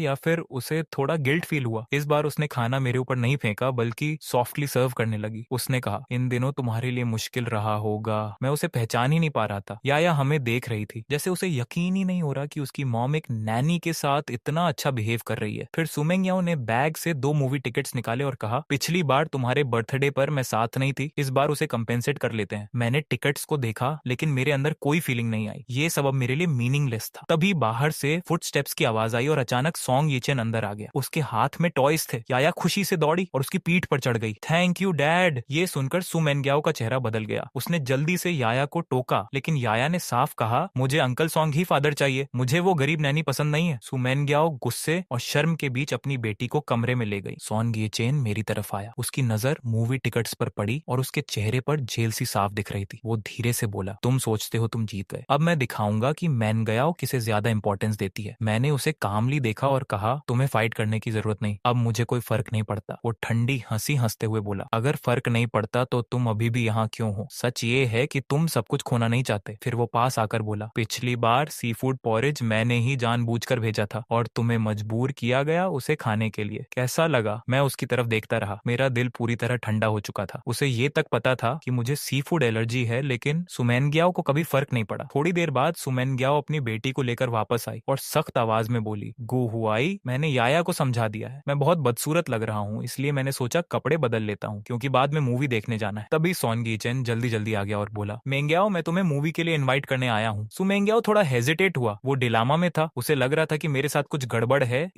या फिर उसे थोड़ा गिल्ट फील हुआ। इस बार उसने खाना मेरे ऊपर नहीं फेंका बल्कि सॉफ्टली सर्व करने लगी। उसने कहा, इन दिनों तुम्हारे लिए मुश्किल रहा होगा। मैं उसे पहचान ही नहीं पा रहा था। या हमें देख रही थी, जैसे उसे यकीन ही नहीं हो रहा कि उसकी मॉम एक नैनी के साथ इतना अच्छा बिहेव कर रही है। फिर सुमेंग याओ ने बैग से 2 मूवी टिकट्स निकाले और कहा, पिछली बार तुम्हारे बर्थडे पर मैं साथ नहीं थी, इस बार उसे कंपेंसेट कर लेते हैं। मैंने टिकट्स को देखा लेकिन मेरे अंदर कोई फीलिंग नहीं आई। ये सब अब मेरे लिए मीनिंगलेस था। तभी बाहर से फुटस्टेप्स की आवाज आई और अचानक सॉन्ग यीचेन अंदर आ गया। उसके हाथ में टॉयज थे। याया खुशी से दौड़ी और उसकी पीठ पर चढ़ गई। Thank you dad. ये सुनकर सु मेंग्याओ का चेहरा बदल गया। उसने जल्दी से याया को टोका लेकिन याया ने साफ कहा, मुझे अंकल सॉन्ग ही फादर चाहिए, मुझे वो गरीब नैनी पसंद नहीं है। सु मेंग्याओ गुस्से और शर्म के बीच अपनी बेटी को कमरे में ले गई। सॉन्ग यीचेन मेरी तरफ आया। उसकी नजर मूवी टिकट्स पर पड़ी और उसके चेहरे पर जेल सी साफ दिख रही थी। वो धीरे से बोला, तुम सोचते हो तुम जीत गए, अब मैं दिखाऊंगा कि मेंग्याओ किसे ज्यादा इंपॉर्टेंस देती है। मैंने उसे कामली देखा और कहा, तुम्हें फाइट करने की जरूरत नहीं, अब मुझे कोई फर्क नहीं पड़ता। वो ठंडी हंसी हंसते हुए बोला, अगर फर्क नहीं पड़ता तो तुम अभी भी यहाँ क्यों हो? सच ये है कि तुम सब कुछ खोना नहीं चाहते। फिर वो पास आकर बोला, पिछली बार सी फूड पॉरेज मैंने ही जानबूझकर भेजा था और तुम्हें मजबूर किया गया उसे खाने के लिए। कैसा लगा? मैं उसकी तरफ देखता रहा। मेरा दिल पूरी तरह ठंडा हो चुका था। उसे ये तक पता था कि मुझे सी फूड एलर्जी है, लेकिन सुमेनग्याओ को कभी फर्क नहीं पड़ा। थोड़ी देर बाद सुमेनग्याओ अपनी बेटी को लेकर वापस आई और सख्त आवाज में बोली, गो हुआई, मैंने याया को समझा दिया है। मैं बहुत बदसूरत लग रहा हूँ, इसलिए मैंने सोचा कपड़े बदल लेता हूँ क्योंकि बाद में मूवी देखने जाना है। तभी सॉन्ग यीचेन जल्दी जल्दी आ गया और बोला, मेंग्याओ मैं तुम्हें मूवी के लिए इनवाइट करने आया हूँ। सु मेंग्याओ थोड़ा हेजिटेट हुआ। वो डिलामा में था। उसे लग रहा था कि मेरे साथ कुछ गड़बड़ है।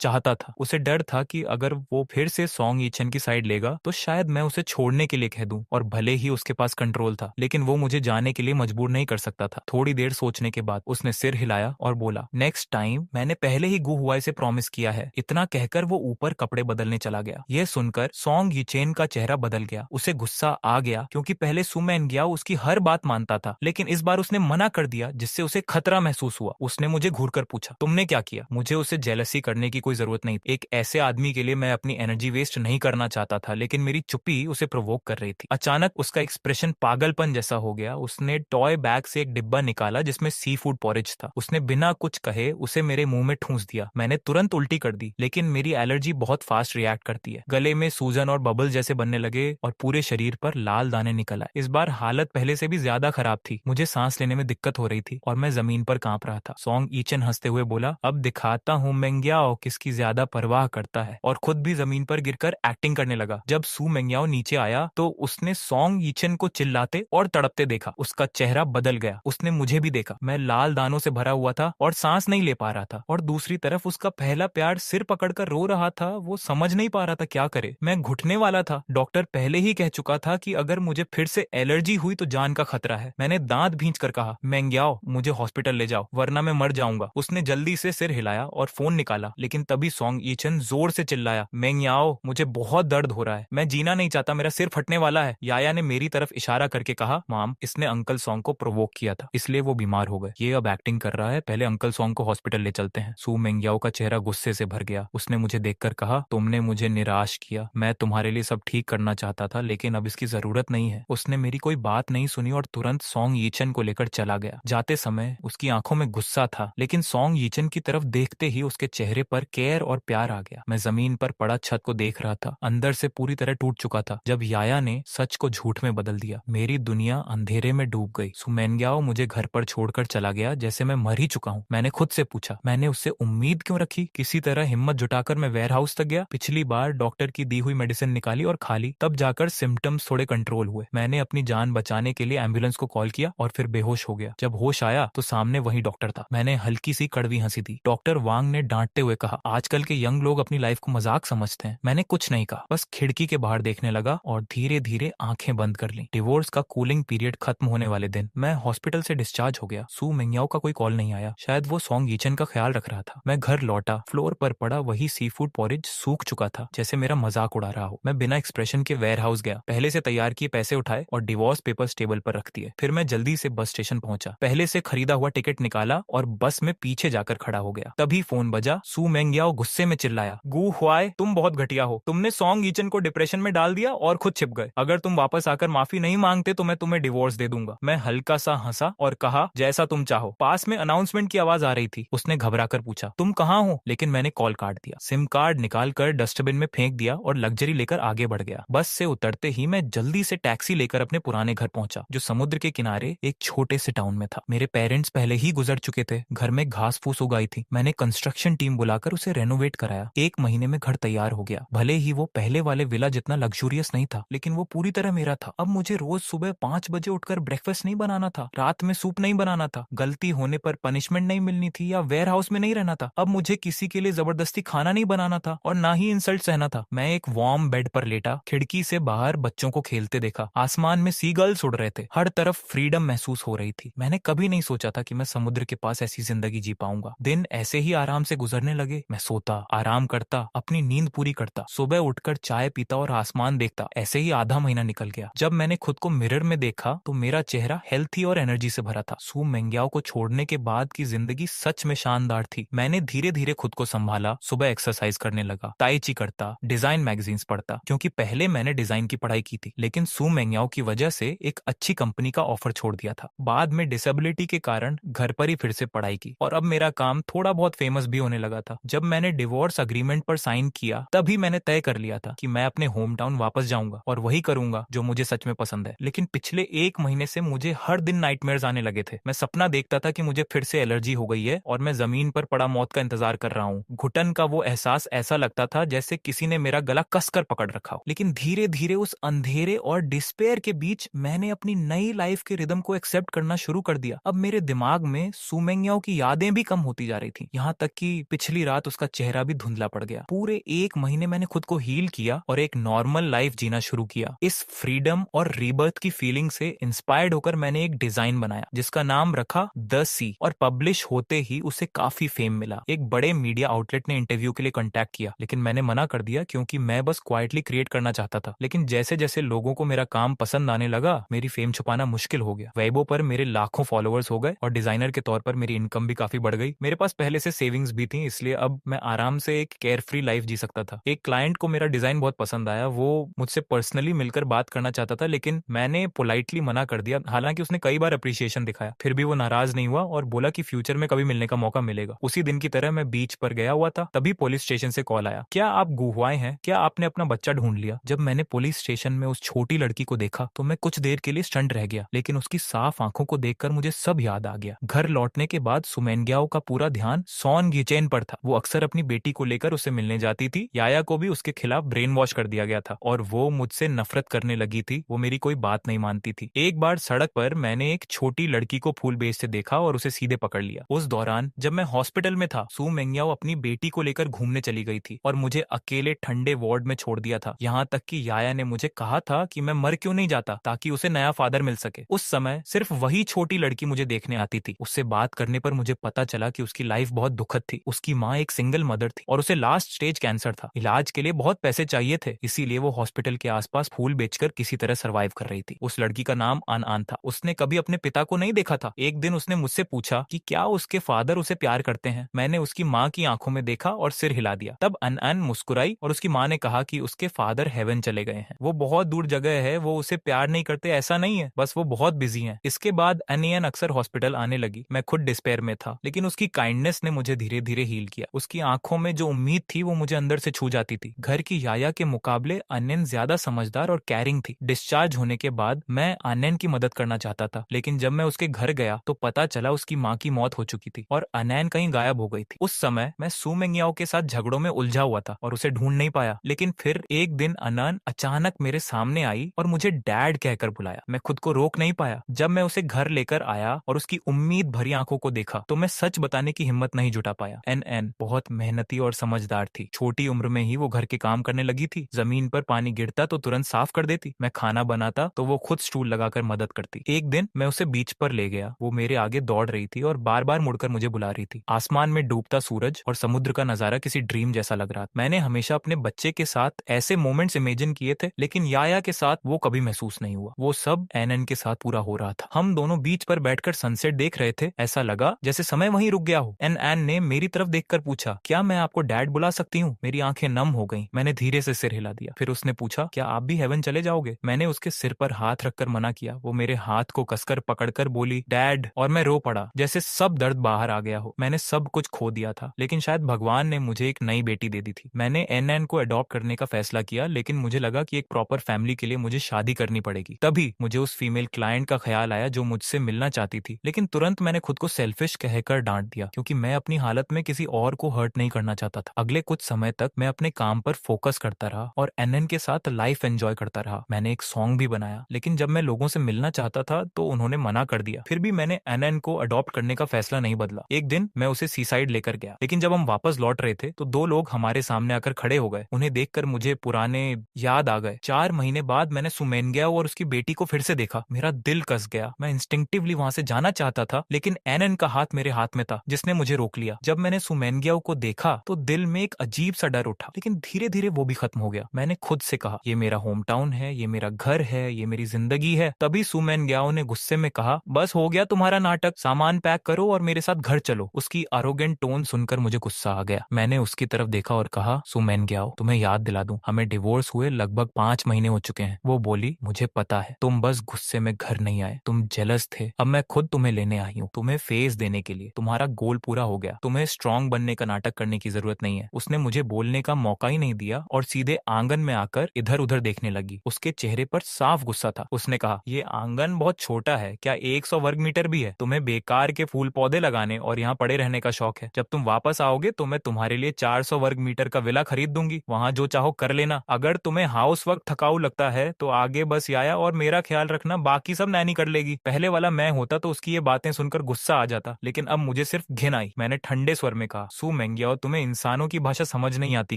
चाहता था, उसे डर था कि अगर वो फिर से सॉन्ग यीचेन की साइड लेगा तो शायद मैं उसे छोड़ने के लिए कह दूं। और भले ही उसके पास कंट्रोल था, लेकिन वो मुझे जाने के लिए मजबूर नहीं कर सकता था। थोड़ी देर सोचने के बाद उसने सिर हिलाया और बोला, नेक्स्ट टाइम मैंने पहले ही गु हुआई से प्रॉमिस किया है। इतना कहकर वो ऊपर कपड़े बदलने चला गया। यह सुनकर सॉन्ग यीचेन का चेहरा बदल गया। उसे गुस्सा आ गया क्योंकि पहले सु मेंग्याओ उसकी हर बात मानता था, लेकिन इस बार उसने मना कर दिया जिससे उसे खतरा महसूस हुआ। उसने मुझे घूरकर पूछा, तुमने क्या किया? मुझे उसे जेलसी करने की कोई जरूरत नहीं। एक ऐसे आदमी के लिए मैं अपनी एनर्जी वेस्ट नहीं करना चाहता था, लेकिन मेरी चुप्पी उसे प्रोवोक कर रही थी। अचानक उसका एक्सप्रेशन पागलपन जैसा हो गया। उसने टॉय बैग से एक डिब्बा निकाला जिसमें सी फूड पॉरेज था। उसने बिना कुछ कहे उसे मेरे मुंह में ठूंस दिया। मैंने तुरंत उल्टी कर दी, लेकिन मेरी एलर्जी बहुत फास्ट रिएक्ट करती है। गले में सूजन और बबल जैसे बनने लगे और पूरे शरीर पर लाल दाने निकल आए। इस बार हालत पहले से भी ज्यादा खराब थी। मुझे सांस लेने में दिक्कत हो रही थी और मैं जमीन पर कांप रहा था। सॉन्ग यीचेन हंसते हुए बोला, अब दिखाता हूँ मेंग्याओ किसकी ज्यादा परवाह करता है, और खुद भी जमीन पर गिरकर एक्टिंग करने लगा। जब सु मेंग्याओ नीचे आया तो उसने सॉन्ग यीचेन को चिल्लाते और तड़पते देखा। उसका चेहरा बदल गया। उसने मुझे भी देखा। मैं लाल दानों से भरा हुआ था और सांस नहीं ले पा रहा था, और दूसरी तरफ उसका पहला प्यार सिर पकड़कर रो रहा था। वो समझ नहीं पा रहा था क्या करे। मैं घुटने वाला था। डॉक्टर पहले ही कह चुका था कि अगर मुझे फिर से एलर्जी हुई तो जान का खतरा है। मैंने दांत भींच कर कहा, मेंग्याओ मुझे हॉस्पिटल ले जाओ वरना मैं मर जाऊंगा। उसने जल्दी से सिर हिलाया और फोन निकाला, लेकिन तभी सॉन्ग यीचेन जोर से चिल्लाया, मेंग्याओ मुझे बहुत दर्द हो रहा है, मैं जीना नहीं चाहता, मेरा सिर फटने वाला है। याया ने मेरी तरफ इशारा करके कहा, माम इसने अंकल सॉन्ग को प्रोवोक किया था, इसलिए वो बीमार हो गए। ये अब एक्टिंग कर रहा है, पहले अंकल सॉन्ग को हॉस्पिटल ले चलते हैं। सु मेंग्याओ का चेहरा गुस्से से भर गया। उसने मुझे देखकर कहा, तुमने मुझे निराश किया। मैं तुम्हारे लिए सब ठीक करना चाहता था, लेकिन अब इसकी जरूरत नहीं है। उसने मेरी कोई बात नहीं सुनी और तुरंत सॉन्ग यीचेन को लेकर चला गया। जाते समय उसकी आंखों में गुस्सा था, लेकिन सॉन्ग यीचेन की तरफ देखते ही उसके चेहरे पर केयर और प्यार आ गया। मैं जमीन पर पड़ा छत को देख रहा था। अंदर से पूरी तरह टूट चुका था जब याया ने सच को झूठ में बदल दिया। मेरी दुनिया अंधेरे में डूब गई। सु मेंग्याओ मुझे घर पर छोड़कर चला गया जैसे मैं मर ही चुका हूँ। मैंने खुद से पूछा, मैंने उससे उम्मीद क्यों रखी? किसी तरह हिम्मत जुटाकर मैं वेयर हाउस तक गया। पिछली बार डॉक्टर की दी हुई मेडिसिन निकाली और खा ली, तब जाकर सिम्टम्स थोड़े कंट्रोल हुए। मैंने अपनी जान बचाने के लिए एम्बुलेंस को कॉल किया और फिर बेहोश हो गया। जब होश आया तो सामने वही डॉक्टर था। मैंने हल्की सी कड़वी हंसी दी। डॉक्टर वांग ने डांटते हुए कहा, आजकल के यंग लोग अपनी लाइफ को मजाक समझते हैं। मैंने कुछ नहीं कहा, बस खिड़की के बाहर देखने लगा और धीरे धीरे आंखें बंद कर ली। डिवोर्स का कूलिंग पीरियड खत्म होने वाले दिन मैं हॉस्पिटल से डिस्चार्ज हो गया। सु मेंग्याओ का कोई कॉल नहीं आया। शायद वो सॉन्ग यीचेन का ख्याल रख रहा था। मैं घर लौटा। फ्लोर पर पड़ा वही सी फूड पॉरेज सूख चुका था, जैसे मेरा मजाक उड़ा रहा हो। मैं बिना एक्सप्रेशन के वेयर हाउस गया। पहले से तैयार किए पैसे उठाए और डिवोर्स पेपर्स टेबल पर रख दिए। फिर मैं जल्दी से बस स्टेशन पहुंचा। पहले से खरीदा हुआ टिकट निकाला और बस में पीछे जाकर खड़ा हो गया। तभी फोन बजा। सु मेंग्याओ मेंग्याओ गुस्से में चिल्लाया, गू हुआए, तुम बहुत घटिया हो, तुमने सॉन्ग ईचन को डिप्रेशन में डाल दिया और खुद छिप गए। अगर तुम वापस आकर माफी नहीं मांगते तो मैं तुम्हें डिवोर्स दे दूंगा। मैं हल्का सा हंसा और कहा, जैसा तुम चाहो। पास में अनाउंसमेंट की आवाज आ रही थी। उसने घबरा कर पूछा, तुम कहाँ हो? लेकिन मैंने कॉल काट दिया, सिम कार्ड निकाल कर डस्टबिन में फेंक दिया और लग्जरी लेकर आगे बढ़ गया। बस से उतरते ही मैं जल्दी से टैक्सी लेकर अपने पुराने घर पहुंचा, जो समुद्र के किनारे एक छोटे से टाउन में था। मेरे पेरेंट्स पहले ही गुजर चुके थे। घर में घास फूस उगाई थी। मैंने कंस्ट्रक्शन टीम बुलाकर उसे रेनोवेट कराया। 1 महीने में घर तैयार हो गया। भले ही वो पहले वाले विला जितना लग्जूरियस नहीं था, लेकिन वो पूरी तरह मेरा था। अब मुझे रोज सुबह 5 बजे उठकर ब्रेकफास्ट नहीं बनाना था, रात में सूप नहीं बनाना था, गलती होने पर पनिशमेंट नहीं मिलनी थी या वेयर हाउस में नहीं रहना था। अब मुझे किसी के लिए जबरदस्ती खाना नहीं बनाना था और ना ही इंसल्ट सहना था। मैं एक वार्म बेड पर लेटा खिड़की से बाहर बच्चों को खेलते देखा। आसमान में सीगल्स उड़ रहे थे। हर तरफ फ्रीडम महसूस हो रही थी। मैंने कभी नहीं सोचा था कि मैं समुद्र के पास ऐसी जिंदगी जी पाऊंगा। दिन ऐसे ही आराम से गुजरने लगे। मैं सोता, आराम करता, अपनी नींद पूरी करता, सुबह उठकर चाय पीता और आसमान देखता। ऐसे ही आधा महीना निकल गया। जब मैंने खुद को मिरर में देखा तो मेरा चेहरा हेल्थी और एनर्जी से भरा था। सू मेंग्याओ को छोड़ने के बाद की जिंदगी सच में शानदार थी। मैंने धीरे धीरे खुद को संभाला। सुबह एक्सरसाइज करने लगा, ताई ची करता, डिजाइन मैगजीन्स पढ़ता, क्योंकि पहले मैंने डिजाइन की पढ़ाई की थी, लेकिन सू मेंग्याओ की वजह से एक अच्छी कंपनी का ऑफर छोड़ दिया था। बाद में डिसेबिलिटी के कारण घर पर ही फिर से पढ़ाई की और अब मेरा काम थोड़ा बहुत फेमस भी होने लगा था। जब मैंने डिवोर्स अग्रीमेंट पर साइन किया तभी मैंने तय कर लिया था कि मैं अपने होम टाउन वापस जाऊंगा और वही करूंगा जो मुझे सच में पसंद है। लेकिन पिछले 1 महीने से मुझे हर दिन नाइटमेयर्स आने लगे थे। मैं सपना देखता था कि मुझे फिर से एलर्जी हो गई है और मैं जमीन पर पड़ा मौत का इंतजार कर रहा हूँ। घुटन का वो एहसास ऐसा लगता था जैसे किसी ने मेरा गला कसकर पकड़ रखा हो। लेकिन धीरे धीरे उस अंधेरे और डिस्पेयर के बीच मैंने अपनी नई लाइफ के रिदम को एक्सेप्ट करना शुरू कर दिया। अब मेरे दिमाग में सू मेंग्याओ की यादें भी कम होती जा रही थी, यहाँ तक कि पिछली रात उसका चेहरा भी धुंधला पड़ गया। पूरे 1 महीने मैंने खुद को हील किया और एक नॉर्मल लाइफ जीना शुरू किया। इस फ्रीडम और रीबर्थ की फीलिंग से इंस्पायर्ड होकर मैंने एक डिजाइन बनाया जिसका नाम रखा द सी, और पब्लिश होते ही उसे काफी फेम मिला। एक बड़े मीडिया आउटलेट ने इंटरव्यू के लिए कांटेक्ट किया, लेकिन मैंने मना कर दिया क्योंकि मैं बस क्वाइटली क्रिएट करना चाहता था। लेकिन जैसे जैसे लोगों को मेरा काम पसंद आने लगा, मेरी फेम छुपाना मुश्किल हो गया। वेबो पर मेरे लाखों फॉलोअर्स हो गए और डिजाइनर के तौर पर मेरी इनकम भी काफी बढ़ गई। मेरे पास पहले से सेविंग्स भी थी, इसलिए अब मैं आराम से एक केयर फ्री लाइफ जी सकता था। एक क्लाइंट को मेरा डिजाइन बहुत पसंद आया। वो मुझसे पर्सनली मिलकर बात करना चाहता था, लेकिन मैंने पोलाइटली मना कर दिया। हालांकि उसने कई बार अप्रिशिएशन दिखाया, फिर भी वो नाराज नहीं हुआ और बोला कि फ्यूचर में कभी मिलने का मौका मिलेगा। उसी दिन की तरह मैं बीच पर गया हुआ था, तभी पुलिस स्टेशन से कॉल आया, क्या आप गुहुआए हैं? क्या आपने अपना बच्चा ढूंढ लिया? जब मैंने पुलिस स्टेशन में उस छोटी लड़की को देखा तो मैं कुछ देर के लिए स्टंट रह गया, लेकिन उसकी साफ आंखों को देखकर मुझे सब याद आ गया। घर लौटने के बाद सुमेंग्याओ का पूरा ध्यान सॉन गिचेन पर था। वो अक्सर अपनी बेटी को लेकर उसे मिलने जाती थी। याया को भी उसके खिलाफ ब्रेन वॉश कर दिया गया था और वो मुझसे नफरत करने लगी थी। वो मेरी कोई बात नहीं मानती थी। एक बार सड़क पर मैंने एक छोटी लड़की को फूल बेचते देखा और उसे सीधे पकड़ लिया। उस दौरान जब मैं हॉस्पिटल में था, सू मेंग्याओ अपनी बेटी को लेकर घूमने चली गई थी और मुझे अकेले ठंडे वार्ड में छोड़ दिया था। यहाँ तक कि याया ने मुझे कहा था कि मैं मर क्यों नहीं जाता ताकि उसे नया फादर मिल सके। उस समय सिर्फ वही छोटी लड़की मुझे देखने आती थी। उससे बात करने पर मुझे पता चला कि उसकी लाइफ बहुत दुखद थी। उसकी माँ एक सिंगल मदर थी और उसे लास्ट स्टेज कैंसर था। इलाज के लिए बहुत पैसे चाहिए थे, इसीलिए वो हॉस्पिटल के आसपास फूल बेचकर किसी तरह सरवाइव कर रही थी। उस लड़की का नाम अनआन था। उसने कभी अपने पिता को नहीं देखा था। एक दिन उसने मुझसे पूछा कि क्या उसके फादर उसे प्यार करते हैं। मैंने उसकी माँ की आंखों में देखा और सिर हिला दिया। तब अनआन मुस्कुराई और उसकी माँ ने कहा कि उसके फादर हेवन चले गए हैं। वो बहुत दूर जगह है, वो उसे प्यार नहीं करते ऐसा नहीं है, बस वो बहुत बिजी हैं। इसके बाद अनियन अक्सर हॉस्पिटल आने लगी। मैं खुद डिस्पेयर में था, लेकिन उसकी काइंडनेस ने मुझे धीरे धीरे हील किया। उसकी आंखों में जो उम्मीद थी वो मुझे अंदर से छू जाती थी। घर की याया के मुकाबले अनियन ज्यादा समझदार और कैरिंग थी। डिस्चार्ज होने के बाद मैं अनियन की मदद करना चाहता था, लेकिन जब मैं उसके घर गया तो पता चला उसकी माँ की मौत हो चुकी थी और अनैन कहीं गायब हो गई थी। उस समय मैं सू मेंग्याओ के साथ झगड़ों में उलझा हुआ था और उसे ढूंढ नहीं पाया। लेकिन फिर एक दिन अनैन अचानक मेरे सामने आई और मुझे डैड कहकर बुलाया। मैं खुद को रोक नहीं पाया। जब मैं उसे घर लेकर आया और उसकी उम्मीद भरी आंखों को देखा तो मैं सच बताने की हिम्मत नहीं जुटा पाया। एन बहुत मेहनती और समझदार थी। छोटी उम्र में ही वो घर के काम करने लगी थी। जमीन पर पानी गिरता तो तुरंत साफ कर देती। मैं खाना बनाता तो वो खुद स्टूल लगाकर मदद करती। एक दिन मैं उसे बीच पर ले गया। वो मेरे आगे दौड़ रही थी और बार बार मुड़कर मुझे बुला रही थी। आसमान में डूबता सूरज और समुद्र का नजारा किसी ड्रीम जैसा लग रहा था। मैंने हमेशा अपने बच्चे के साथ ऐसे मोमेंट्स इमेजिन किए थे, लेकिन याया के साथ वो कभी महसूस नहीं हुआ। वो सब एनएन के साथ पूरा हो रहा था। हम दोनों बीच पर बैठकर सनसेट देख रहे थे। ऐसा लगा जैसे समय वहीं रुक गया हो। एन ने मेरी तरफ देखकर पूछा, पूछा, क्या मैं आपको डैड बुला सकती हूँ? मेरी आंखें नम हो गईं। मैंने धीरे से सिर हिला दिया। फिर उसने पूछा, क्या आप भी हेवन चले जाओगे? मैंने उसके सिर पर हाथ रखकर मना किया। वो मेरे हाथ को कसकर पकड़कर बोली, डैड, और मैं रो पड़ा, जैसे सब दर्द बाहर आ गया हो। मैंने सब कुछ खो दिया था, लेकिन शायद भगवान ने मुझे एक नई बेटी दे दी थी। मैंने एन को अडॉप्ट करने का फैसला किया, लेकिन मुझे लगा कि एक प्रॉपर फैमिली के लिए मुझे शादी करनी पड़ेगी। तभी मुझे उस फीमेल क्लाइंट का ख्याल आया जो मुझसे मिलना चाहती थी, लेकिन तुरंत मैंने खुद को सेल्फिश कहकर डांट दिया, क्योंकि मैं अपनी हालत में किसी और को हर्ट नहीं करना चाहता था। अगले कुछ समय तक मैं अपने काम पर फोकस करता रहा और एन के साथ लाइफ एंजॉय करता रहा। मैंने एक सॉन्ग भी बनाया, लेकिन जब मैं लोगों से मिलना चाहता था तो उन्होंने मना कर दिया। फिर भी मैंने एन को अडॉप्ट करने का फैसला नहीं बदला। एक दिन मैं उसे सीसाइड लेकर गया, लेकिन जब हम वापस लौट रहे थे तो दो लोग हमारे सामने आकर खड़े हो गए। उन्हें देखकर मुझे पुराने याद आ गए। 4 महीने बाद मैंने सुमेनग्याओ और उसकी बेटी को फिर से देखा। मेरा दिल कस गया। मैं इंस्टिंक्टिवली वहां से जाना चाहता था, लेकिन एन का हाथ मेरे हाथ में था, जिसने मुझे रोक लिया। जब मैंने सुमेनग्याओ को देखा तो दिल में एक अजीब सा डर उठा, लेकिन धीरे धीरे वो भी खत्म हो गया। मैंने खुद से कहा, ये मेरा होम टाउन है, ये मेरा घर है, ये मेरी जिंदगी है। तभी सुमेनग्याओ ने गुस्से में कहा, बस हो गया तुम्हारा नाटक, सामान पैक करो और मेरे साथ घर चलो। उसकी आरोगेंट टोन सुनकर मुझे गुस्सा आ गया। मैंने उसकी तरफ देखा और कहा, सुमेनग्याओ, तुम्हें याद दिला दूं, हमें डिवोर्स हुए लगभग 5 महीने हो चुके हैं। वो बोली, मुझे पता है, तुम बस गुस्से में घर नहीं आए, तुम जेलस थे। अब मैं खुद तुम्हें लेने आई हूँ, तुम्हें फेस देने के लिए। तुम्हारा गोल पूरा हो गया, तुम्हें स्ट्रांग बनने का नाटक करने की जरूरत नहीं है। उसने मुझे बोलने का मौका ही नहीं दिया और सीधे आंगन में आकर इधर उधर देखने लगी। उसके चेहरे पर साफ गुस्सा था। उसने कहा, ये आंगन बहुत छोटा है, क्या 100 वर्ग मीटर भी है? तुम्हें बेकार के फूल पौधे लगाने और यहाँ पड़े रहने का शौक है। जब तुम वापस आओगे तो मैं तुम्हारे लिए 400 वर्ग मीटर का विला खरीद दूंगी, वहाँ जो चाहो कर लेना। अगर तुम्हें हाउस वर्क थकाऊ लगता है तो आगे बस आया और मेरा ख्याल रखना, बाकी सब नैनी कर लेगी। पहले वाला मैं होता तो उसकी ये बातें सुनकर गुस्सा आ जाता, लेकिन अब मुझे सिर्फ घिन आई। मैंने ठंडे स्वर में कहा, सुमेनग्याओ, तुम्हें इंसानों की भाषा समझ नहीं आती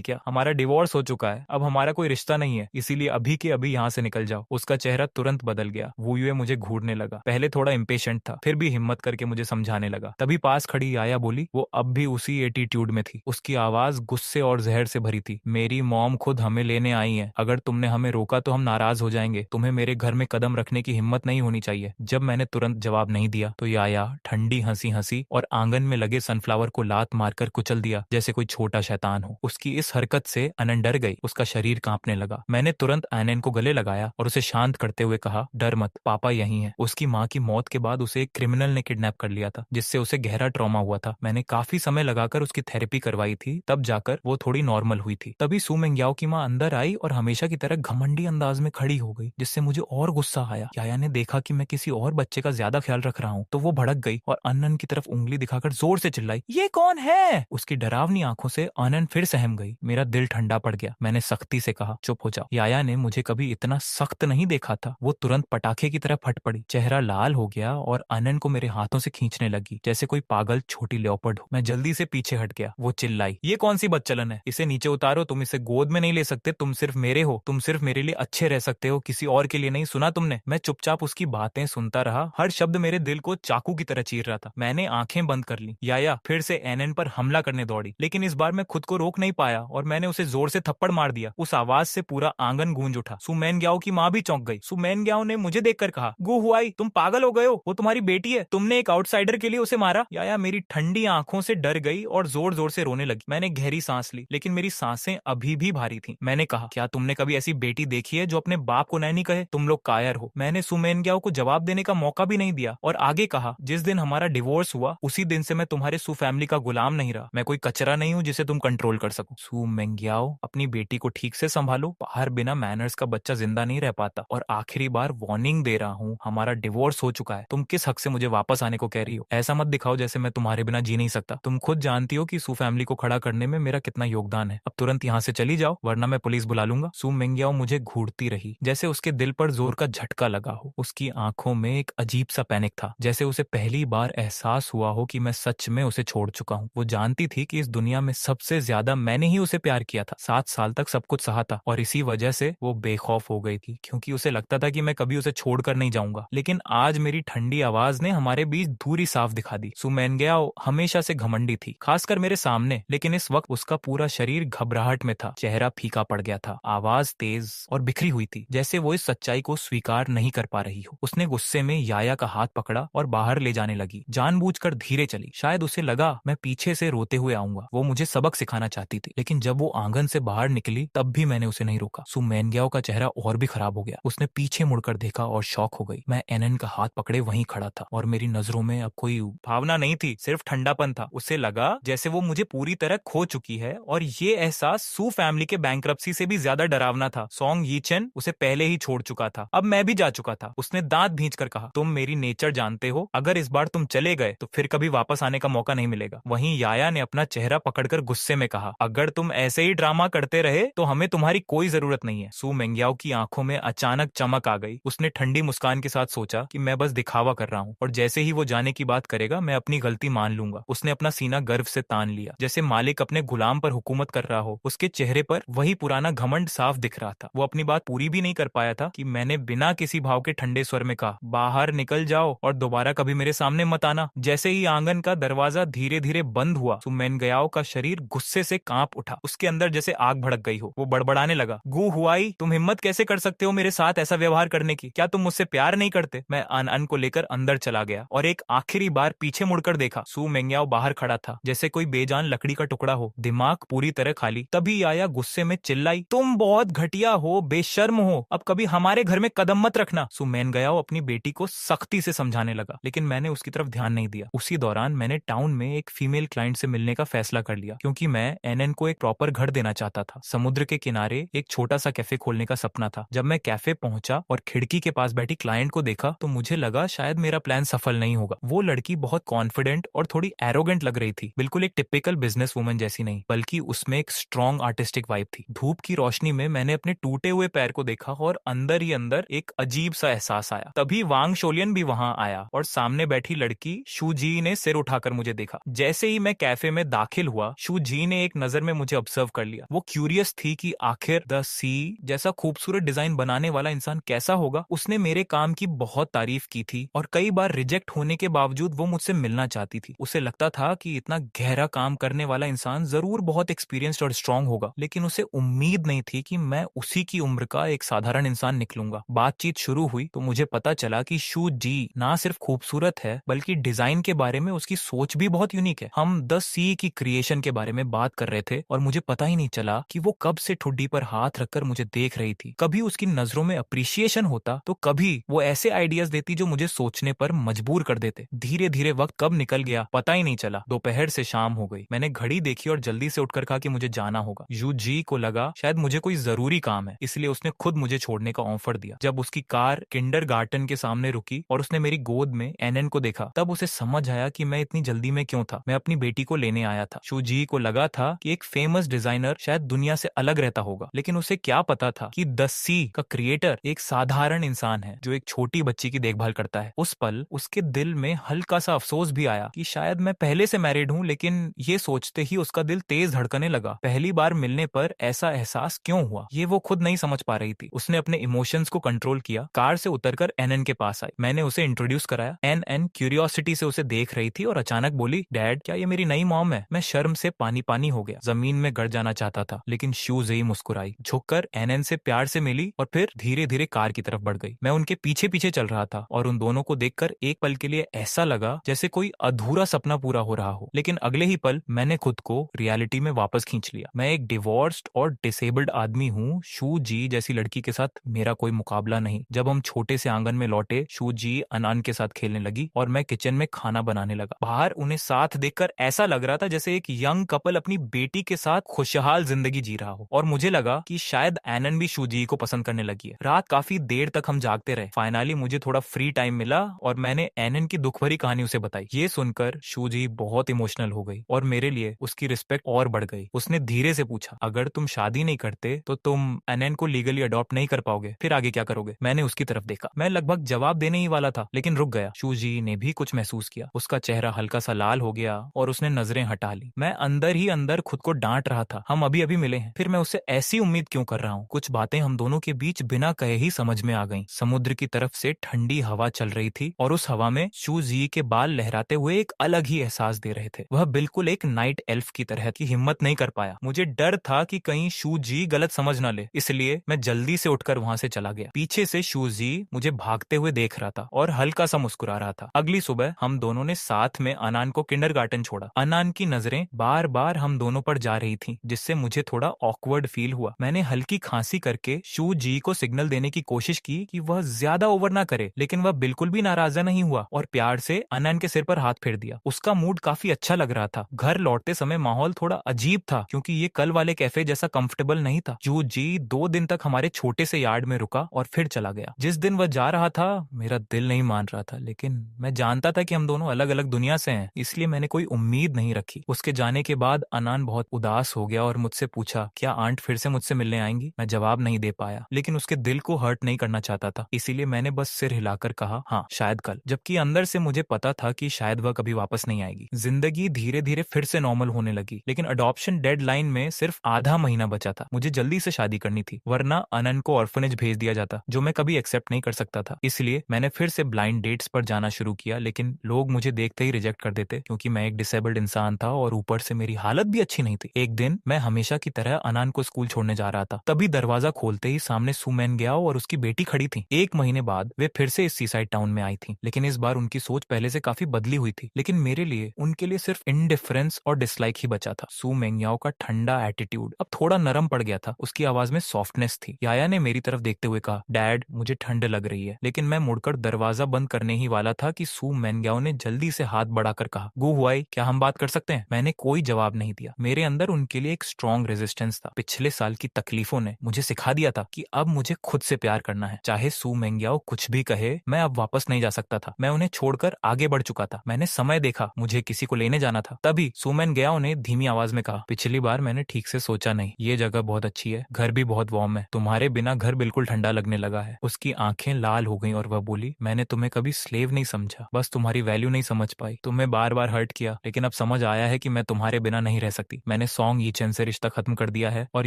क्या? हमारा डिवोर्स हो चुका है, अब हमारा कोई रिश्ता नहीं है, इसीलिए अभी के अभी यहाँ से निकल जाओ। उसका चेहरा तुरंत बदल गया। वो यूं मुझे घूरने लगा। पहले थोड़ा इम्पेशेंट था, फिर भी हिम्मत करके मुझे समझाने लगा। तभी पास खड़ी आया बोली, वो अब भी उसी एटीट्यूड में थी। उसकी आवाज गुस्से और जहर से भरी थी। मेरी मॉम खुद हमें लेने आई है, अगर तुमने हमें रोका तो हम नाराज हो जाएंगे। तुम्हें मेरे घर में कदम रखने की हिम्मत नहीं होनी चाहिए। जब मैंने तुरंत जवाब नहीं दिया तो याया ठंडी हंसी हंसी और आंगन में लगे सनफ्लावर को लात मारकर कुचल दिया, जैसे कोई छोटा शैतान हो। उसकी इस हरकत से अनन डर गई। उसका शरीर कांपने लगा। मैंने तुरंत आनन को गले लगाया और उसे शांत करते हुए कहा, डर मत, पापा यहीं हैं। उसकी माँ की मौत के बाद उसे एक क्रिमिनल ने किडनैप कर लिया था, जिससे उसे गहरा ट्रॉमा हुआ था। मैंने काफी समय लगाकर उसकी थेरेपी करवाई थी, तब जाकर वो थोड़ी नॉर्मल हुई थी। तभी सुमेनग्याओ की माँ अंदर आई और हमेशा की तरह घमंडी अंदाज में खड़ी हो गई, जिससे मुझे और गुस्सा आया। याया ने देखा कि मैं किसी और बच्चे का ज्यादा ख्याल रख रहा हूँ, तो वो भड़क गई और अनन की तरफ उंगली दिखाकर जोर से चिल्लाई, ये कौन है? उसकी डरावनी आंखों से अनन फिर सहम गई। मेरा दिल ठंडा पड़ गया। मैंने सख्ती से कहा, चुप हो जाओ। याया ने मुझे कभी इतना सख्त नहीं देखा था। वो तुरंत पटाखे की तरह फट पड़ी, चेहरा लाल हो गया और अनन को मेरे हाथों से खींचने लगी, जैसे कोई पागल छोटी लेपर्ड हो। मैं जल्दी से पीछे हट गया। वो चिल्लाई, ये कौन सी बदचलन है? इसे नीचे उतारो, तुम इसे गोद में नहीं ले सकते, तुम सिर्फ मेरे हो, तुम सिर्फ मेरे लिए अच्छे रह सकते हो, किसी और के लिए नहीं। सुना तुमने? मैं चुपचाप उसकी बातें सुनता रहा। हर शब्द मेरे दिल को चाकू की तरह चीर रहा था। मैंने आंखें बंद कर ली। याया फिर से एनएन पर हमला करने दौड़ी, लेकिन इस बार मैं खुद को रोक नहीं पाया और मैंने उसे जोर से थप्पड़ मार दिया। उस आवाज से पूरा आंगन गूंज उठा। सुमेनग्याओ की माँ भी चौंक गई। सुमेनग्याओ ने मुझे देखकर कहा, गु हुआई, तुम पागल हो गए हो? वो तुम्हारी बेटी है, तुमने एक आउटसाइडर के लिए उसे मारा? याया मेरी ठंडी आंखों से डर गई और जोर जोर से रोने लगी। मैंने गहरी सांस ली, लेकिन मेरी सांसें अभी भी भारी थी। मैंने कहा, क्या तुमने कभी ऐसी बेटी देखी है जो अपने बाप को नैनी कहे? तुम लोग कायर हो। मैंने सुमेनग्याओ को जवाब देने का मौका भी नहीं दिया और आगे कहा, जिस दिन हमारा डिवोर्स हुआ उसी दिन से मैं तुम्हारे सु फैमिली का गुलाम नहीं रहा। मैं कोई कचरा नहीं हूँ जिसे तुम कंट्रोल कर सको। सुमेनग्याओ, अपनी बेटी को ठीक से संभालो, बाहर बिना मैनर्स का बच्चा जिंदा नहीं रह पाता। और आखिरी बार वार्निंग दे रहा हूँ, हमारा डिवोर्स हो चुका है। तुम किस हक से मुझे वापस आने को कह रही हो? ऐसा मत दिखाओ जैसे मैं तुम्हारे बिना जी नहीं सकता। तुम खुद जानती हो कि सु फैमिली को खड़ा करने में मेरा कितना योगदान है। अब तुरंत यहाँ से चली जाओ, वरना मैं पुलिस बुला लूंगा। सुमेनग्याओ मुझे घूरती रही, जैसे उसके दिल पर जोर का झटका लगा हो। उसकी आंखों में एक अजीब सा पैनिक था, जैसे उसे पहली बार एहसास हुआ हो कि मैं सच में उसे छोड़ चुका हूँ। वो जानती थी कि इस दुनिया में सबसे ज्यादा मैंने ही उसे प्यार किया था। 7 साल तक सब कुछ सहा था और इसी वजह से वो बेखौफ हो गई थी, क्योंकि उसे लगता था कि मैं कभी उसे छोड़कर नहीं जाऊंगा। लेकिन आज मेरी ठंडी आवाज ने हमारे बीच दूरी साफ दिखा दी। सुमेनग्याओ हमेशा से घमंडी थी, खासकर मेरे सामने, लेकिन इस वक्त उसका पूरा शरीर घबराहट में था। चेहरा फीका पड़ गया था, आवाज तेज और बिखरी हुई थी, जैसे वो इस सच्चाई को स्वीकार नहीं कर पा रही हो। उसने गुस्से में याया का हाथ पकड़ा और बाहर ले जाने लगी, जानबूझकर धीरे चली। शायद उसे लगा मैं पीछे से रोते हुए आऊंगा। वो मुझे सबक सिखाना चाहती थी, लेकिन जब वो आंगन से बाहर निकली तब भी मैंने उसे नहीं रोका। सु मेनग्याओ का चेहरा और भी खराब हो गया। उसने पीछे मुड़कर देखा और शॉक हो गई। मैं एनएन का हाथ पकड़े वहीं खड़ा था और मेरी नजरों में अब कोई भावना नहीं थी, सिर्फ ठंडापन था। उसे लगा जैसे वो मुझे पूरी तरह खो चुकी है और ये एहसास सू फैमिली के बैंक्रप्सी से भी ज्यादा डरावना था। सोंग यीचेन उसे पहले ही छोड़ चुका था, अब मैं भी जा चुका था। उसने दांत भींचकर कहा, तुम मेरी नेचर जानते हो, अगर इस बार तुम चले गए तो फिर कभी वापस आने का मौका नहीं मिलेगा। वहीं याया ने अपना चेहरा पकड़कर गुस्से में कहा, अगर तुम ऐसे ही ड्रामा करते रहे तो हमें तुम्हारी कोई जरूरत नहीं है। सू मेंग्याओ की आंखों में अचानक चमक आ गई। उसने ठंडी मुस्कान के साथ सोचा कि मैं बस दिखावा कर रहा हूँ और जैसे ही वो जाने की बात करेगा मैं अपनी गलती मान लूंगा। उसने अपना सीना गर्व से तान लिया, जैसे मालिक अपने गुलाम पर हुकूमत कर रहा हो। उसके चेहरे पर वही पुराना घमंड साफ दिख रहा था। वो अपनी बात पूरी भी नहीं कर पाया था कि मैंने बिना किसी भाव के ठंडे स्वर में कहा, बाहर निकल जाओ और दोबारा कभी मेरे सामने मत आना। जैसे ही आंगन का दरवाजा धीरे धीरे बंद हुआ, सु मेनग्याओ का शरीर गुस्से से कांप उठा। उसके अंदर जैसे आग भड़क गई हो। वो बड़बड़ाने लगा, गु हुआई, तुम हिम्मत कैसे कर सकते हो मेरे साथ ऐसा व्यवहार करने की? क्या तुम मुझसे प्यार नहीं करते? मैं अन को लेकर अंदर चला गया और एक आखिरी बार पीछे मुड़कर देखा। सू मेंग्याओ बाहर खड़ा था, जैसे कोई बेजान लकड़ी का टुकड़ा हो, दिमाग पूरी तरह खाली। तभी आया गुस्से में चिल्लाई, तुम बहुत घटिया हो, बेशर्म हो, अब कभी हमारे घर में कदम मत रखना। सू मेनग्याओ अपनी बेटी को सख्ती से समझाने लगा, लेकिन मैंने उसकी तरफ ध्यान नहीं दिया। उसी दौरान मैंने टाउन में एक फीमेल क्लाइंट से मिलने का फैसला कर लिया, क्योंकि मैं एनएन को एक प्रॉपर घर देना चाहता था। समुद्र के किनारे एक छोटा सा कैफे खोलने का सपना था। जब मैं कैफे पहुंचा और खिड़की के पास बैठी क्लाइंट को देखा तो मुझे लगा शायद मेरा प्लान सफल नहीं होगा। वो लड़की बहुत कॉन्फिडेंट और थोड़ी एरोगेंट लग रही थी, बिल्कुल एक टिपिकल बिजनेस वुमन जैसी नहीं, बल्कि उसमें एक स्ट्रॉन्ग आर्टिस्टिक वाइब थी। धूप की रोशनी में मैंने अपने टूटे हुए पैर को देखा और अंदर ही अंदर एक अजीब सा एहसास आया। तभी वांग शोलियन भी वहां आया और सामने बैठी लड़की शूजी ने सिर उठाकर मुझे देखा। जैसे ही मैं कैफे में दाखिल हुआ, शूजी ने एक नजर में मुझे ऑब्जर्व कर लिया। वो क्यूरियस थी कि आखिर द सी जैसा खूबसूरत डिजाइन बनाने वाला इंसान कैसा होगा। उसने मेरे काम की बहुत तारीफ की थी और कई बार रिजेक्ट होने के बावजूद वो मुझसे मिलना चाहती थी। उसे लगता था कि इतना गहरा काम करने वाला इंसान जरूर बहुत एक्सपीरियंस्ड और स्ट्रांग होगा, लेकिन उसे उम्मीद नहीं थी कि मैं उसी की उम्र का एक साधारण इंसान निकलूंगा। बातचीत शुरू हुई तो मुझे पता चला कि शू जी ना सिर्फ खूबसूरत है, बल्कि डिजाइन के बारे में उसकी सोच भी बहुत यूनिक है। हम द सी की क्रिएशन के बारे में बात कर रहे थे और मुझे पता ही नहीं चला कि वो कब से ठुड्डी पर हाथ रखकर मुझे देख रही थी। कभी उसकी नजरों में अप्रिसिएशन होता तो कभी वो ऐसे आइडियाज देती जो मुझे सोचने पर मजबूर कर देते। धीरे धीरे वक्त कब निकल गया पता ही नहीं चला। दोपहर से शाम हो गई। मैंने घड़ी देखी और जल्दी से उठकर कहा कि मुझे जाना होगा। यू जी को लगा शायद मुझे कोई जरूरी काम है, इसलिए उसने खुद मुझे छोड़ने का ऑफर दिया। जब उसकी कार किंडरगार्टन के सामने रुकी और उसने मेरी गोद में एनएन को देखा, तब उसे समझ आया कि मैं इतनी जल्दी में क्यों था। मैं अपनी बेटी को लेने आया था। शू जी को लगा था कि एक फेमस डिजाइनर शायद दुनिया से अलग रहता होगा, लेकिन उसे क्या पता था कि द सी का क्रिएटर एक साधारण इंसान है जो एक छोटी बच्ची की देखभाल करता है। उस पल उसके दिल में हल्का सा अफसोस भी आया कि शायद मैं पहले से मैरिड हूँ, लेकिन ये सोचते ही उसका दिल तेज धड़कने लगा। पहली बार मिलने पर ऐसा एहसास क्यों हुआ, ये वो खुद नहीं समझ पा रही थी। उसने अपने इमोशंस को कंट्रोल किया। कार से उतरकर एनएन के पास आई। मैंने उसे इंट्रोड्यूस कराया। एनएन क्यूरियोसिटी से उसे देख रही थी और अचानक बोली, डैड क्या ये मेरी नई मॉम है? मैं शर्म से पानी पानी हो गया, जमीन में गड़ जाना चाहता था, लेकिन शू जी मुस्कुराई, झुककर एनएन से प्यार से मिली और फिर धीरे धीरे कार की तरफ बढ़ गई। मैं उनके पीछे पीछे चल रहा था और उन दोनों को देखकर एक पल के लिए ऐसा लगा जैसे कोई अधूरा सपना पूरा हो रहा हो, लेकिन अगले ही पल मैंने खुद को रियलिटी में वापस खींच लिया। मैं एक डिवोर्स्ड और डिसेबल्ड आदमी हूँ। शू जी जैसी लड़की के साथ मेरा कोई मुकाबला नहीं। जब हम छोटे से आंगन में लौटे, शू जी अनान के साथ खेलने लगी और मैं किचन में खाना बनाने लगा। बाहर उन्हें साथ देखकर ऐसा लग रहा था जैसे एक यंग कपल अपनी बेटी के साथ खुशहाल जिंदगी जी रहा हो, और मुझे लगा कि शायद एनन भी शू जी को पसंद करने लगी है। रात काफी देर तक हम जागते रहे। फाइनली मुझे थोड़ा फ्री टाइम मिला और मैंने एनन की दुख भरी कहानी उसे बताई। ये सुनकर शू जी बहुत इमोशनल हो गई और मेरे लिए उसकी रिस्पेक्ट और बढ़ गई। उसने धीरे से पूछा, अगर तुम शादी नहीं करते तो तुम एनन को लीगली अडॉप्ट नहीं कर पाओगे, फिर आगे क्या करोगे? मैंने उसकी तरफ देखा। मैं लगभग जवाब देने ही वाला था, लेकिन रुक गया। शू जी ने भी कुछ महसूस किया। उसका चेहरा हल्का सा लाल हो गया और उसने नजरें हटा ली। मैं अंदर ही अंदर खुद को डांट रहा था, हम अभी अभी मिले हैं, फिर मैं उससे ऐसी उम्मीद क्यों कर रहा हूँ? कुछ बातें हम दोनों के बीच बिना कहे ही समझ में आ गईं। समुद्र की तरफ से ठंडी हवा चल रही थी और उस हवा में शू जी के बाल लहराते हुए एक अलग ही एहसास दे रहे थे। वह बिल्कुल एक नाइट एल्फ की तरह की। हिम्मत नहीं कर पाया। मुझे डर था कि कहीं शू जी गलत समझ ना ले, इसलिए मैं जल्दी से उठकर वहां से चला गया। पीछे से शू जी मुझे भागते हुए देख रहा था और हल्का सा मुस्कुरा रहा था। अगली सुबह हम दोनों ने साथ में अनान को किंडरगार्टन छोड़ा। अनान अनन की नजरें बार बार हम दोनों पर जा रही थी, जिससे मुझे थोड़ा ऑकवर्ड फील हुआ। मैंने हल्की खांसी करके शू जी को सिग्नल देने की कोशिश की कि वह ज्यादा ओवर ना करे, लेकिन वह बिल्कुल भी नाराजा नहीं हुआ और प्यार से अनन के सिर पर हाथ फेर दिया। उसका मूड काफी अच्छा लग रहा था। घर लौटते समय माहौल थोड़ा अजीब था, क्योंकि ये कल वाले कैफे जैसा कंफर्टेबल नहीं था। शू जी 2 दिन तक हमारे छोटे से यार्ड में रुका और फिर चला गया। जिस दिन वह जा रहा था मेरा दिल नहीं मान रहा था, लेकिन मैं जानता था कि हम दोनों अलग अलग दुनिया से हैं, इसलिए मैंने कोई उम्मीद नहीं रखी। उसके जाने के बाद अनान बहुत उदास हो गया और मुझसे पूछा क्या आंट फिर से मुझसे मिलने आएंगी। मैं जवाब नहीं दे पाया, लेकिन उसके दिल को हर्ट नहीं करना चाहता था, इसीलिए मैंने बस सिर हिलाकर कहा हाँ शायद कल, जबकि अंदर से मुझे पता था कि शायद वह कभी वापस नहीं आएगी। जिंदगी धीरे धीरे फिर से नॉर्मल होने लगी, लेकिन अडॉप्शन डेडलाइन में सिर्फ आधा महीना बचा था। मुझे जल्दी से शादी करनी थी, वरना अनन को ऑर्फनेज भेज दिया जाता, जो मैं कभी एक्सेप्ट नहीं कर सकता था। इसलिए मैंने फिर से ब्लाइंड डेट्स पर जाना शुरू किया, लेकिन लोग मुझे देखते ही रिजेक्ट कर देते, क्योंकि मैं एक डिसेबल्ड इंसान था और ऊपर से मेरी हालत भी अच्छी नहीं थी। एक दिन मैं हमेशा की तरह अनान को स्कूल छोड़ने जा रहा था, तभी दरवाजा खोलते ही सामने सुमैन गयाओ और उसकी बेटी खड़ी थी। 1 महीने बाद वे फिर से इस सीसाइड टाउन में आई थी, लेकिन इस बार उनकी सोच पहले से काफी बदली हुई थी। लेकिन मेरे लिए उनके लिए सिर्फ इनडिफरेंस और डिसलाइक ही बचा था। सू मेंगयाओ का ठंडा एटीट्यूड अब थोड़ा नरम पड़ गया था, उसकी आवाज में सॉफ्टनेस थी। याया ने मेरी तरफ देखते हुए कहा डैड मुझे ठंड लग रही है, लेकिन मैं मुड़कर दरवाजा बंद करने ही वाला था कि सू मेंगयाओ ने जल्दी से हाथ बढ़ाकर कहा गु हुआई क्या हम बात कर सकते हैं। मैंने कोई जवाब नहीं दिया। मेरे अंदर उनके लिए एक स्ट्रॉन्ग रेजिस्टेंस था। पिछले साल की तकलीफों ने मुझे सिखा दिया था कि अब मुझे खुद से प्यार करना है, चाहे सू मेंगयाओ कुछ भी कहे। मैं अब वापस नहीं जा सकता था, मैं उन्हें छोड़कर आगे बढ़ चुका था। मैंने समय देखा, मुझे किसी को लेने जाना था। तभी सुमैन गयाओ ने धीमी आवाज में कहा पिछली बार मैंने ठीक से सोचा नहीं, ये जगह बहुत अच्छी है, घर भी बहुत वार्म है, तुम्हारे बिना घर बिल्कुल ठंडा लगने लगा है। उसकी आंखें लाल हो गईं और वह बोली मैंने तुम्हें कभी स्लेव नहीं समझा, बस तुम्हारी वैल्यू नहीं समझ पाई। तुम्हें बार बार हर्ट किया, लेकिन अब समझ आया है कि मैं तुम्हारे बिना नहीं रह सकती। मैंने सॉन्ग यीचेन से रिश्ता खत्म कर दिया है और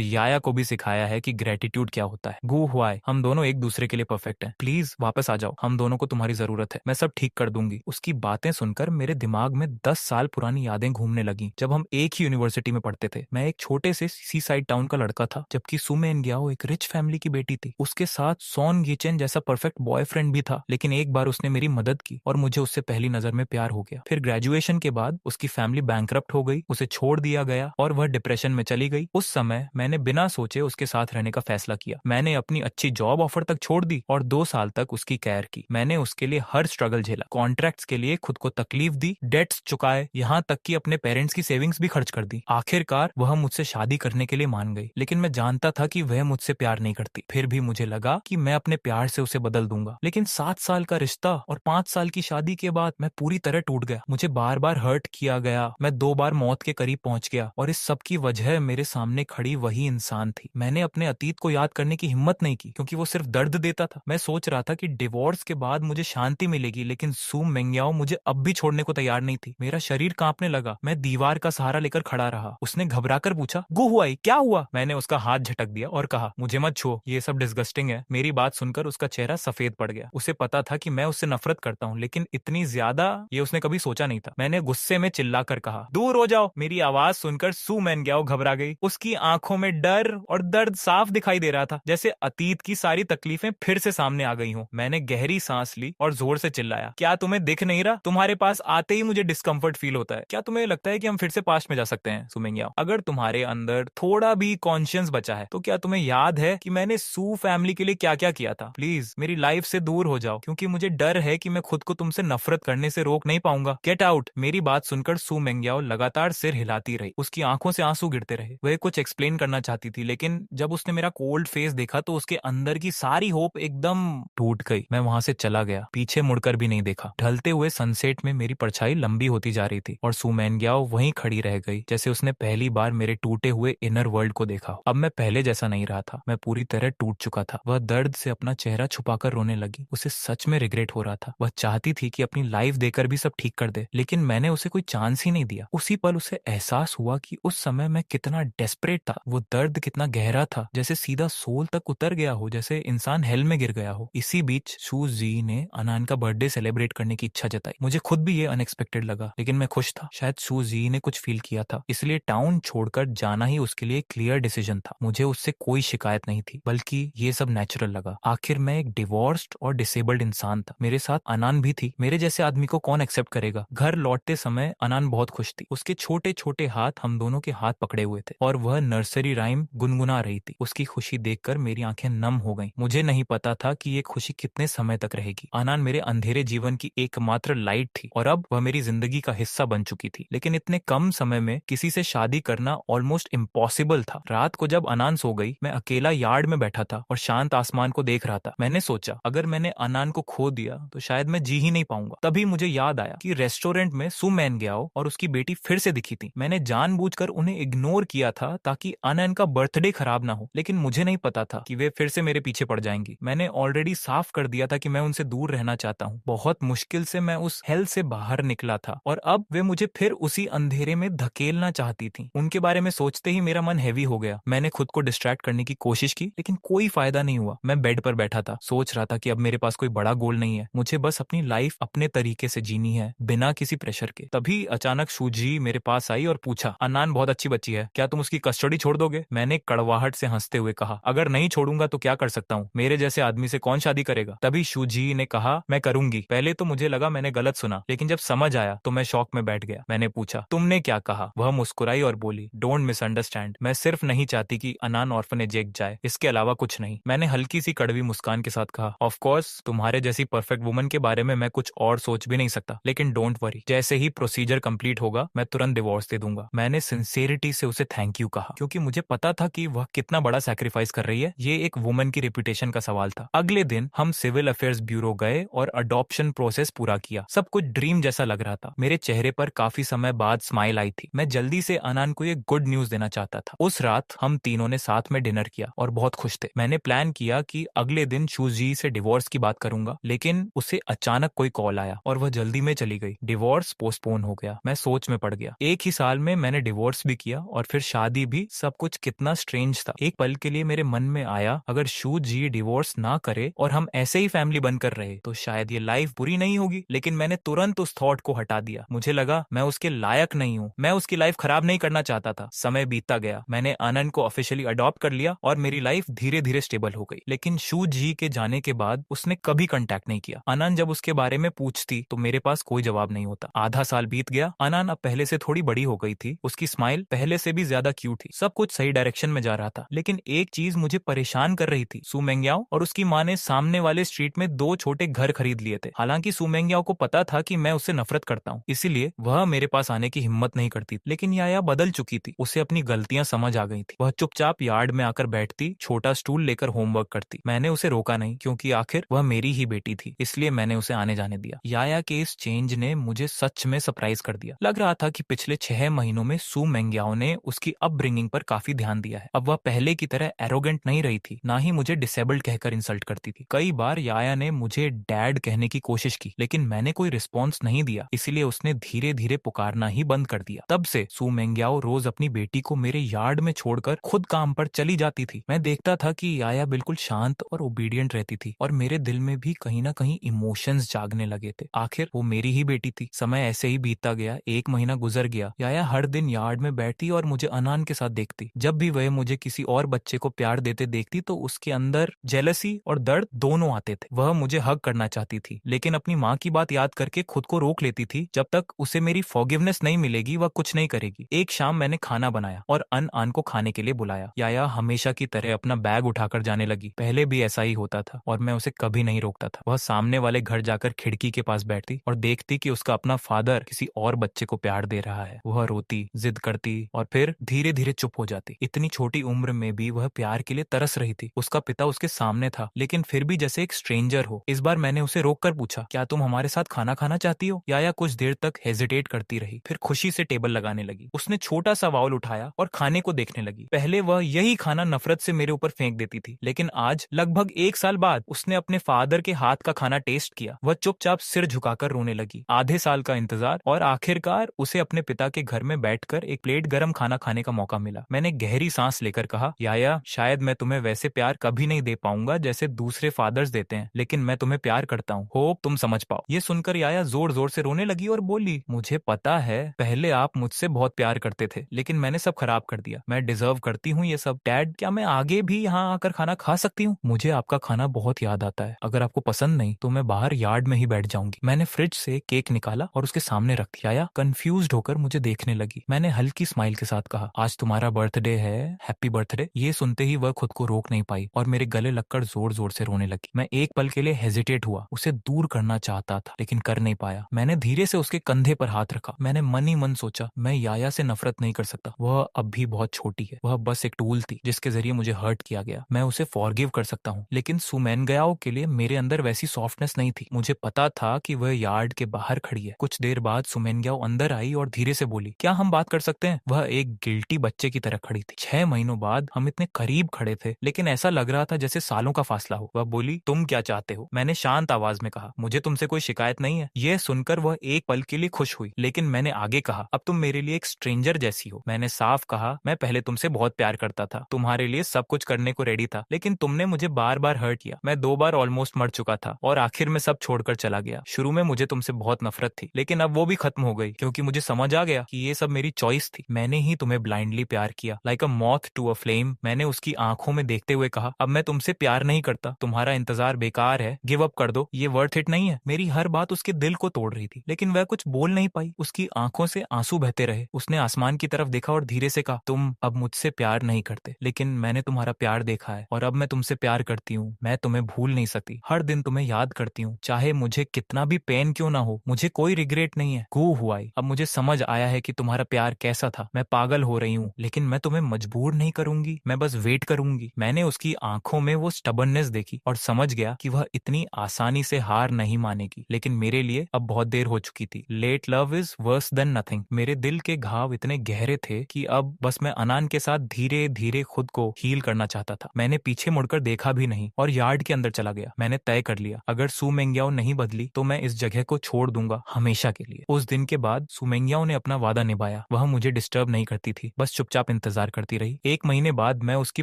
याया को भी सिखाया है कि ग्रेटिट्यूड क्या होता है। गु हुआई हम दोनों एक दूसरे के लिए परफेक्ट हैं, प्लीज वापस आ जाओ, हम दोनों को तुम्हारी जरूरत है, मैं सब ठीक कर दूंगी। उसकी बातें सुनकर मेरे दिमाग में 10 साल पुरानी यादें घूमने लगी, जब हम एक ही यूनिवर्सिटी में पढ़ते थे। मैं एक छोटे से सी साइड टाउन का लड़का था, जबकि सुमेन ग्याओ एक रिच फैमिली की बेटी थी। उसके साथ सॉन गीचेन जैसा परफेक्ट बॉयफ्रेंड भी था, लेकिन एक बार उसने मेरी मदद की और मुझे उससे पहली नजर में प्यार हो गया। फिर ग्रेजुएशन के बाद उसकी फैमिली बैंकरप्ट हो गई, उसे छोड़ दिया गया और वह डिप्रेशन में चली गई। उस समय मैंने बिना सोचे उसके साथ रहने का फैसला किया। मैंने अपनी अच्छी जॉब ऑफर तक छोड़ दी और 2 साल तक उसकी केयर की। मैंने उसके लिए हर स्ट्रगल झेला, कॉन्ट्रैक्ट्स के लिए खुद को तकलीफ दी, डेट्स चुकाए, यहाँ तक कि अपने पेरेंट्स की सेविंग्स भी खर्च कर दी। आखिरकार वह मुझसे शादी करने के लिए मान गई, लेकिन मैं जानता था कि वह मुझसे प्यार नहीं करती। फिर भी मुझे लगा कि मैं अपने प्यार से उसे बदल दूंगा। लेकिन 7 साल का रिश्ता और 5 साल की शादी के बाद मैं पूरी तरह टूट गया। मुझे बार बार हर्ट किया गया, मैं 2 बार मौत के करीब पहुंच गया और इस सब की वजह मेरे सामने खड़ी वही इंसान थी। मैंने अपने अतीत को याद करने की हिम्मत नहीं की, क्योंकि वो सिर्फ दर्द देता था। मैं सोच रहा था कि डिवोर्स के बाद मुझे शांति मिलेगी, लेकिन सू मेंगयाओ मुझे अब भी छोड़ने को तैयार नहीं थी। मेरा शरीर कांपने लगा, मैं दीवार का सहारा लेकर खड़ा रहा। उसने घबराकर पूछा गु हुआई क्या हुआ। मैंने उसका हाथ झटक दिया और कहा मुझे मत छुओ, ये सब डिस्गस्टिंग है। मेरी बात सुनकर उसका चेहरा सफेद पड़ गया। उसे पता था कि मैं उससे नफरत करता हूँ, लेकिन इतनी ज्यादा ये उसने कभी सोचा नहीं था। मैंने गुस्से में चिल्लाकर कहा दूर हो जाओ। मेरी आवाज सुनकर सू मेंगयाओ घबरा गई। उसकी आंखों में डर और दर्द साफ दिखाई दे रहा था, जैसे अतीत की सारी तकलीफें फिर से सामने आ गई हों। मैंने गहरी सांस ली और जोर से चिल्लाया क्या तुम्हें दिख नहीं रहा? तुम्हारे पास आते ही मुझे डिस्कम्फर्ट फील होता है। क्या तुम्हें लगता है कि हम फिर से पास्ट में जा सकते हैं? सू मेंगयाओ अगर तुम्हारे अंदर थोड़ा भी कॉन्शियस बचा है तो क्या तुम्हें याद है कि मैंने सू फैमिली के लिए क्या क्या किया था? प्लीज मेरी लाइफ से दूर हो जाओ, क्योंकि मुझे डर है कि मैं खुद को तुमसे नफरत करने से रोक नहीं पाऊंगा। Get out. मेरी बात सुनकर सू मेंगयाओ लगातार सिर हिलाती रही। उसकी आंखों से आंसू गिरते रहे। वह कुछ एक्सप्लेन करना चाहती थी, लेकिन जब उसने मेरा कोल्ड फेस देखा तो उसके अंदर की सारी होप एकदम टूट गई। मैं वहां से चला गया, पीछे मुड़कर भी नहीं देखा। ढलते हुए सनसेट में मेरी परछाई लंबी होती जा रही थी और सू मेंगयाओ वहीं खड़ी रह गई, जैसे उसने पहली बार मेरे टूटे हुए इनर वर्ल्ड को देखा। अब मैं पहले जैसा नहीं रहा था, मैं पूरी तरह टूट चुका था। वह दर्द से अपना चेहरा छुपाकर रोने लगी। उसे सच में रिग्रेट हो रहा था। वह चाहती थी कि अपनी लाइफ देकर भी सब ठीक कर दे, लेकिन मैंने उसे कोई चांस ही नहीं दिया। उसी पल उसे एहसास हुआ कि उस समय मैं कितना डेस्परेट था। वो दर्द कितना गहरा था, जैसे सीधा सोल तक उतर गया हो, जैसे इंसान हेल में गिर गया हो। इसी बीच शू जी ने अनान का बर्थडे सेलिब्रेट करने की इच्छा जताई। मुझे खुद भी ये अनएक्सपेक्टेड लगा, लेकिन मैं खुश था। शायद शू जी ने कुछ फील किया था, इसलिए टाउन छोड़कर जाना ही उसके लिए क्लियर डिसीजन था। मुझे उससे कोई शिकायत नहीं थी, बल्कि ये सब नेचुरल लगा। आखिर मैं एक डिवोर्स्ड और डिसेबल्ड इंसान था। मेरे साथ अनान भी थी। मेरे जैसे आदमी को कौन एक्सेप्ट करेगा? घर लौटते समय अनान बहुत बहुत खुश थी। उसके छोटे छोटे हाथ हम दोनों के हाथ पकड़े हुए थे और वह नर्सरी राइम गुनगुना रही थी। उसकी खुशी देखकर मेरी आंखें नम हो गईं। मुझे नहीं पता था कि ये खुशी कितने समय तक रहेगी। आनान मेरे अंधेरे जीवन की एकमात्र लाइट थी और अब वह मेरी जिंदगी का हिस्सा बन चुकी थी। लेकिन इतने कम समय में किसी से शादी करना ऑलमोस्ट इम्पॉसिबल था। रात को जब अनान सो गई, मैं अकेला यार्ड में बैठा था और शांत आसमान को देख रहा था। मैंने सोचा, अगर मैंने अनान को खो दिया तो शायद मैं जी ही नहीं पाऊंगा। तभी मुझे याद आया कि रेस्टोरेंट में सू मैन ग्याओ और उसकी बेटी फिर से दिखी थी। मैंने जानबूझकर उन्हें इग्नोर किया था ताकि अनान का बर्थडे खराब ना हो, लेकिन मुझे नहीं पता था कि वे फिर से मेरे पीछे पड़ जाएंगी। मैंने ऑलरेडी साफ कर दिया था कि मैं उनसे दूर रहना चाहता हूँ। बहुत मुश्किल से मैं उस हेल से बाहर निकला था और अब वे मुझे फिर उसी अंधेरे में धकेलना चाहती थी। उनके बारे में सोचते ही मेरा मन हैवी हो गया। मैंने खुद को डिस्ट्रैक्ट करने की कोशिश की, लेकिन कोई फायदा नहीं हुआ। मैं बेड पर बैठा था, सोच रहा था कि अब मेरे पास कोई बड़ा गोल नहीं है। मुझे बस अपनी लाइफ अपने तरीके से जीनी है, बिना किसी प्रेशर के। तभी अचानक शूजी मेरे पास आई और पूछा, अनान बहुत अच्छी बच्ची है, क्या तुम उसकी कस्टडी छोड़ दोगे? मैंने कड़वाहट से हंसते हुए कहा, अगर नहीं छोड़ूंगा तो क्या कर सकता हूँ? मेरे जैसे आदमी से कौन शादी करेगा? तभी शूजी ने कहा, मैं करूंगी। पहले तो मुझे लगा मैंने गलत सुना, लेकिन जब समझ आया तो मैं शॉक में बैठ गया। मैंने पूछा, तुमने क्या कहा? वह मुस्कुराई और बोली, डोंट मिसअंडरस्टैंड, मैं सिर्फ नहीं चाहती कि अनान ऑर्फनेज जाए, इसके अलावा कुछ नहीं। मैंने हल्की सी कड़वी मुस्कान के साथ कहा, ऑफ कोर्स तुम्हारे जैसी परफेक्ट वुमन के बारे में मैं कुछ और सोच भी नहीं सकता, लेकिन डोंट वरी, जैसे ही प्रोसीजर कंप्लीट होगा मैं तुरंत डिवोर्स दे दूंगा। मैंने सिंसियरिटी से उसे थैंक यू कहा, क्योंकि मुझे पता था कि वह कितना बड़ा सैक्रिफाइस कर रही है। ये एक वुमन की रेपुटेशन का सवाल था। अगले दिन हम सिविल अफेयर्स ब्यूरो गए और अडॉप्शन प्रोसेस पूरा किया। सब कुछ ड्रीम जैसा लग रहा था। मेरे चेहरे पर काफी समय बाद स्माइल आई थी। मैं जल्दी से अनान को ये गुड न्यूज देना चाहता था। उस रात हम तीनों ने साथ में डिनर किया और बहुत खुश थे। मैंने प्लान किया कि अगले दिन शूजी से डिवोर्स की बात करूंगा, लेकिन उसे अचानक कोई कॉल आया और वह जल्दी में चली गई। डिवोर्स पोस्टपोन हो गया। मैं सोच में पड़ गया। एक ही साल में मैंने डिवोर्स भी किया और फिर शादी भी। सब कुछ कितना स्ट्रेंज था। एक पल के लिए मेरे मन में आया, अगर शूजी डिवोर्स ना करे और हम ऐसे ही फैमिली बनकर रहे तो शायद ये लाइफ बुरी नहीं होगी। लेकिन मैंने तुरंत उस थॉट को हटा दिया। मुझे लगा मैं उसके लायक नहीं हूँ। मैं उसकी लाइफ खराब नहीं करना चाहता था। समय बीतता गया। मैंने आनंद को ऑफिशियली अडॉप्ट कर लिया और मेरी लाइफ धीरे धीरे स्टेबल हो गई। लेकिन शू जी के जाने के बाद उसने कभी कांटेक्ट नहीं किया। आनंद जब उसके बारे में पूछती तो मेरे पास कोई जवाब नहीं होता। आधा साल बीत गया। आनंद अब पहले से थोड़ी बड़ी हो गई थी। उसकी स्माइल पहले से भी ज्यादा क्यूट थी। सब कुछ सही डायरेक्शन में जा रहा था। लेकिन एक चीज मुझे परेशान कर रही थी। सू मेंग्याओ और उसकी माँ ने सामने वाले स्ट्रीट में 2 छोटे घर खरीद लिए थे। हालांकि सू मेंग्याओ को पता था कि मैं उससे नफरत करता हूँ, इसीलिए वह मेरे पास आने की हिम्मत नहीं करती। लेकिन याया बदल चुकी थी। उसे अपनी गलतियां समझ आ गई थी। वह चुपचाप यार्ड में आकर बैठती, छोटा स्टूल लेकर होमवर्क करती। मैंने उसे रोका नहीं, क्योंकि आखिर वह मेरी ही बेटी थी। इसलिए मैंने उसे आने जाने दिया। याया के इस चेंज ने मुझे सच में सरप्राइज कर दिया। लग रहा था कि पिछले 6 महीनों में सू मेंग्याओ ने उसकी अपब्रिंगिंग पर काफी ध्यान दिया है। अब वह पहले की तरह एरोगेंट नहीं रही थी, ना ही मुझे डिसेबल्ड कहकर इंसल्ट करती थी। कई बार याया ने मुझे डैड कहने की कोशिश की, लेकिन मैंने कोई रिस्पॉन्स नहीं दिया। इसीलिए उसने धीरे धीरे पुकारना ही बंद कर दिया। तब से सू मेंग्याओ रोज अपनी बेटी को मेरे यार्ड में छोड़कर खुद काम पर चली जाती थी। मैं देखता था कि याया बिल्कुल शांत और ओबीडियंट रहती थी और मेरे दिल में भी कहीं ना कहीं इमोशंस जागने लगे थे। आखिर वो मेरी ही बेटी थी। समय ऐसे ही बीतता गया। 1 महीना गुजर गया। याया हर दिन यार्ड में बैठती और मुझे अनान के साथ देखती। जब भी वह मुझे किसी और बच्चे को प्यार देते देखती तो उसके अंदर जेलसी और दर्द दोनों आते थे। वह मुझे हग करना चाहती थी, लेकिन अपनी माँ की बात याद करके खुद को रोक लेती थी। जब तक उसे मेरी फॉरगिवनेस नहीं मिलेगी वह कुछ नहीं करेगी। एक शाम मैंने खाना बनाया और अन को खाने के लिए बुलाया। याया हमेशा की तरह अपना बैग उठाकर जाने लगी। पहले भी ऐसा ही होता था और मैं उसे कभी नहीं रोकता था। वह सामने वाले घर जाकर खिड़की के पास बैठती और देखती कि उसका अपना फादर किसी और बच्चे को प्यार दे रहा है। वह रोती, जिद करती और फिर धीरे धीरे चुप हो जाती। इतनी छोटी उम्र में भी वह प्यार के लिए तरस रही थी। उसका पिता उसके सामने था, लेकिन फिर भी जैसे एक स्ट्रेंजर हो। इस बार मैंने उसे रोककर पूछा, क्या तुम हमारे साथ खाना खाना चाहती हो? याया कुछ देर तक हेजिटेट करती रही, फिर खुशी से टेबल लगाने लगी। उसने छोटा सा बाउल उठाया और खाने को देखने लगी। पहले वह यही खाना नफरत से मेरे ऊपर फेंक देती थी, लेकिन आज लगभग 1 साल बाद उसने अपने फादर के हाथ का खाना टेस्ट किया। वह चुपचाप सिर झुकाकर रोने लगी। आधे साल का इंतजार और आखिरकार उसे अपने पिता के घर में बैठकर एक प्लेट गरम खाना खाने का मौका मिला। मैंने गहरी सांस लेकर कहा, याया शायद मैं तुम्हें वैसे प्यार कभी नहीं दे पाऊंगा जैसे दूसरे फादर्स देते हैं, लेकिन मैं तुम्हें प्यार करता हूँ। होप तुम समझ पाओ। ये सुनकर याया जोर जोर से रोने लगी और बोली, मुझे पता है पहले आप मुझसे बहुत प्यार करते थे, लेकिन मैंने सब खराब कर दिया। मैं डिजर्व करती हूँ ये सब। डैड, क्या मैं आगे भी यहाँ आकर खाना खा सकती हूँ? मुझे आपका खाना बहुत याद आता है। अगर आपको पसंद नहीं तो मैं बाहर यार्ड में ही बैठ जाऊंगी। मैंने फ्रिज से केक निकाला और उसके सामने रख दिया। याया, कंफ्यूज्ड होकर मुझे देखने लगी। मैंने हल्की स्माइल के साथ कहा, आज तुम्हारा बर्थडे है, हैप्पी बर्थडे। ये सुनते ही वह खुद को रोक नहीं पाई और मेरे गले लगकर जोर जोर से रोने लगी। मैं एक पल के लिए हेजिटेट हुआ, उसे दूर करना चाहता था लेकिन कर नहीं पाया। मैंने धीरे से उसके कंधे पर हाथ रखा। मैंने मन ही मन सोचा, मैं याया से नफरत नहीं कर सकता, वह अब भी बहुत छोटी है, वह बस एक टूल थी जिसके जरिए मुझे हर्ट किया गया। मैं उसे फॉरगिव कर सकता हूँ, लेकिन सुमेनगाओ के लिए मेरे अंदर वैसी सॉफ्टनेस नहीं थी। मुझे पता था कि वह यार्ड के बाहर खड़ी है। कुछ देर बाद सुमेनगाओ अंदर आई और धीरे से बोली, क्या हम बात कर सकते हैं? वह एक गिल्टी बच्चे की तरह खड़ी थी। 6 महीनों बाद हम इतने करीब खड़े थे, लेकिन ऐसा लग रहा था जैसे सालों का फासला हो। वह बोली, तुम क्या चाहते हो? मैंने शांत आवाज में कहा, मुझे तुमसे कोई शिकायत नहीं है। यह सुनकर वह एक पल के लिए खुश हुई, लेकिन मैंने आगे कहा, अब तुम मेरे लिए एक स्ट्रेंजर जैसी हो। मैंने साफ कहा, मैं पहले तुमसे बहुत प्यार करता था, तुम्हारे लिए सब कुछ करने को रेडी था, लेकिन तुमने मुझे बार बार हर्ट किया। मैं 2 बार ऑलमोस्ट मर चुका था और आखिर में सब छोड़कर चला गया। शुरू में मुझे तुमसे बहुत नफरत थी, लेकिन अब वो भी खत्म हो गई, क्योंकि मुझे समझ आ गया कि ये सब मेरी चॉइस थी। मैंने ही तुम्हें ब्लाइंडली प्यार किया, like a moth to a flame. मैंने उसकी आंखों में देखते हुए कहा, अब मैं तुमसे प्यार नहीं करता, तुम्हारा इंतजार बेकार है, गिव अप कर दो, ये वर्थ इट नहीं है। मेरी हर बात उसके दिल को तोड़ रही थी, लेकिन वह कुछ बोल नहीं पाई। उसकी आंखों से आंसू बहते रहे। उसने आसमान की तरफ देखा और धीरे से कहा, तुम अब मुझसे प्यार नहीं करते, लेकिन मैंने तुम्हारा प्यार देखा है और अब मैं तुमसे प्यार करती हूँ। मैं तुम्हें भूल नहीं सकती, हर दिन तुम्हें याद करती हूँ, चाहे मुझे कितना भी पेन क्यों ना हो। मुझे कोई रिग्रेट नहीं है। गो हुआ, अब मुझे समझ आया है कि तुम्हारा प्यार कैसा था। मैं पागल हो रही हूँ, लेकिन मैं तुम्हें मजबूर नहीं करूंगी, मैं बस वेट करूंगी। मैंने उसकी आंखों में वो स्टबर्ननेस देखी और समझ गया कि वह इतनी आसानी से हार नहीं मानेगी, लेकिन मेरे लिए अब बहुत देर हो चुकी थी। Late love is worse than nothing. मेरे दिल के घाव इतने गहरे थे कि अब बस मैं अनान के साथ धीरे धीरे खुद को हील करना चाहता था। मैंने पीछे मुड़कर देखा भी नहीं और यार्ड के अंदर चला गया। मैंने तय कर लिया, अगर सुमेंग्याओ नहीं बदली तो मैं इस जगह को छोड़ दूंगा हमेशा के लिए। उस दिन के बाद सुमेंग्याओ ने अपना वादा निभाया। वह मुझे डिस्टर्ब नहीं करती थी, बस चुपचाप इंतजार करती रही। 1 महीने बाद मैं उसकी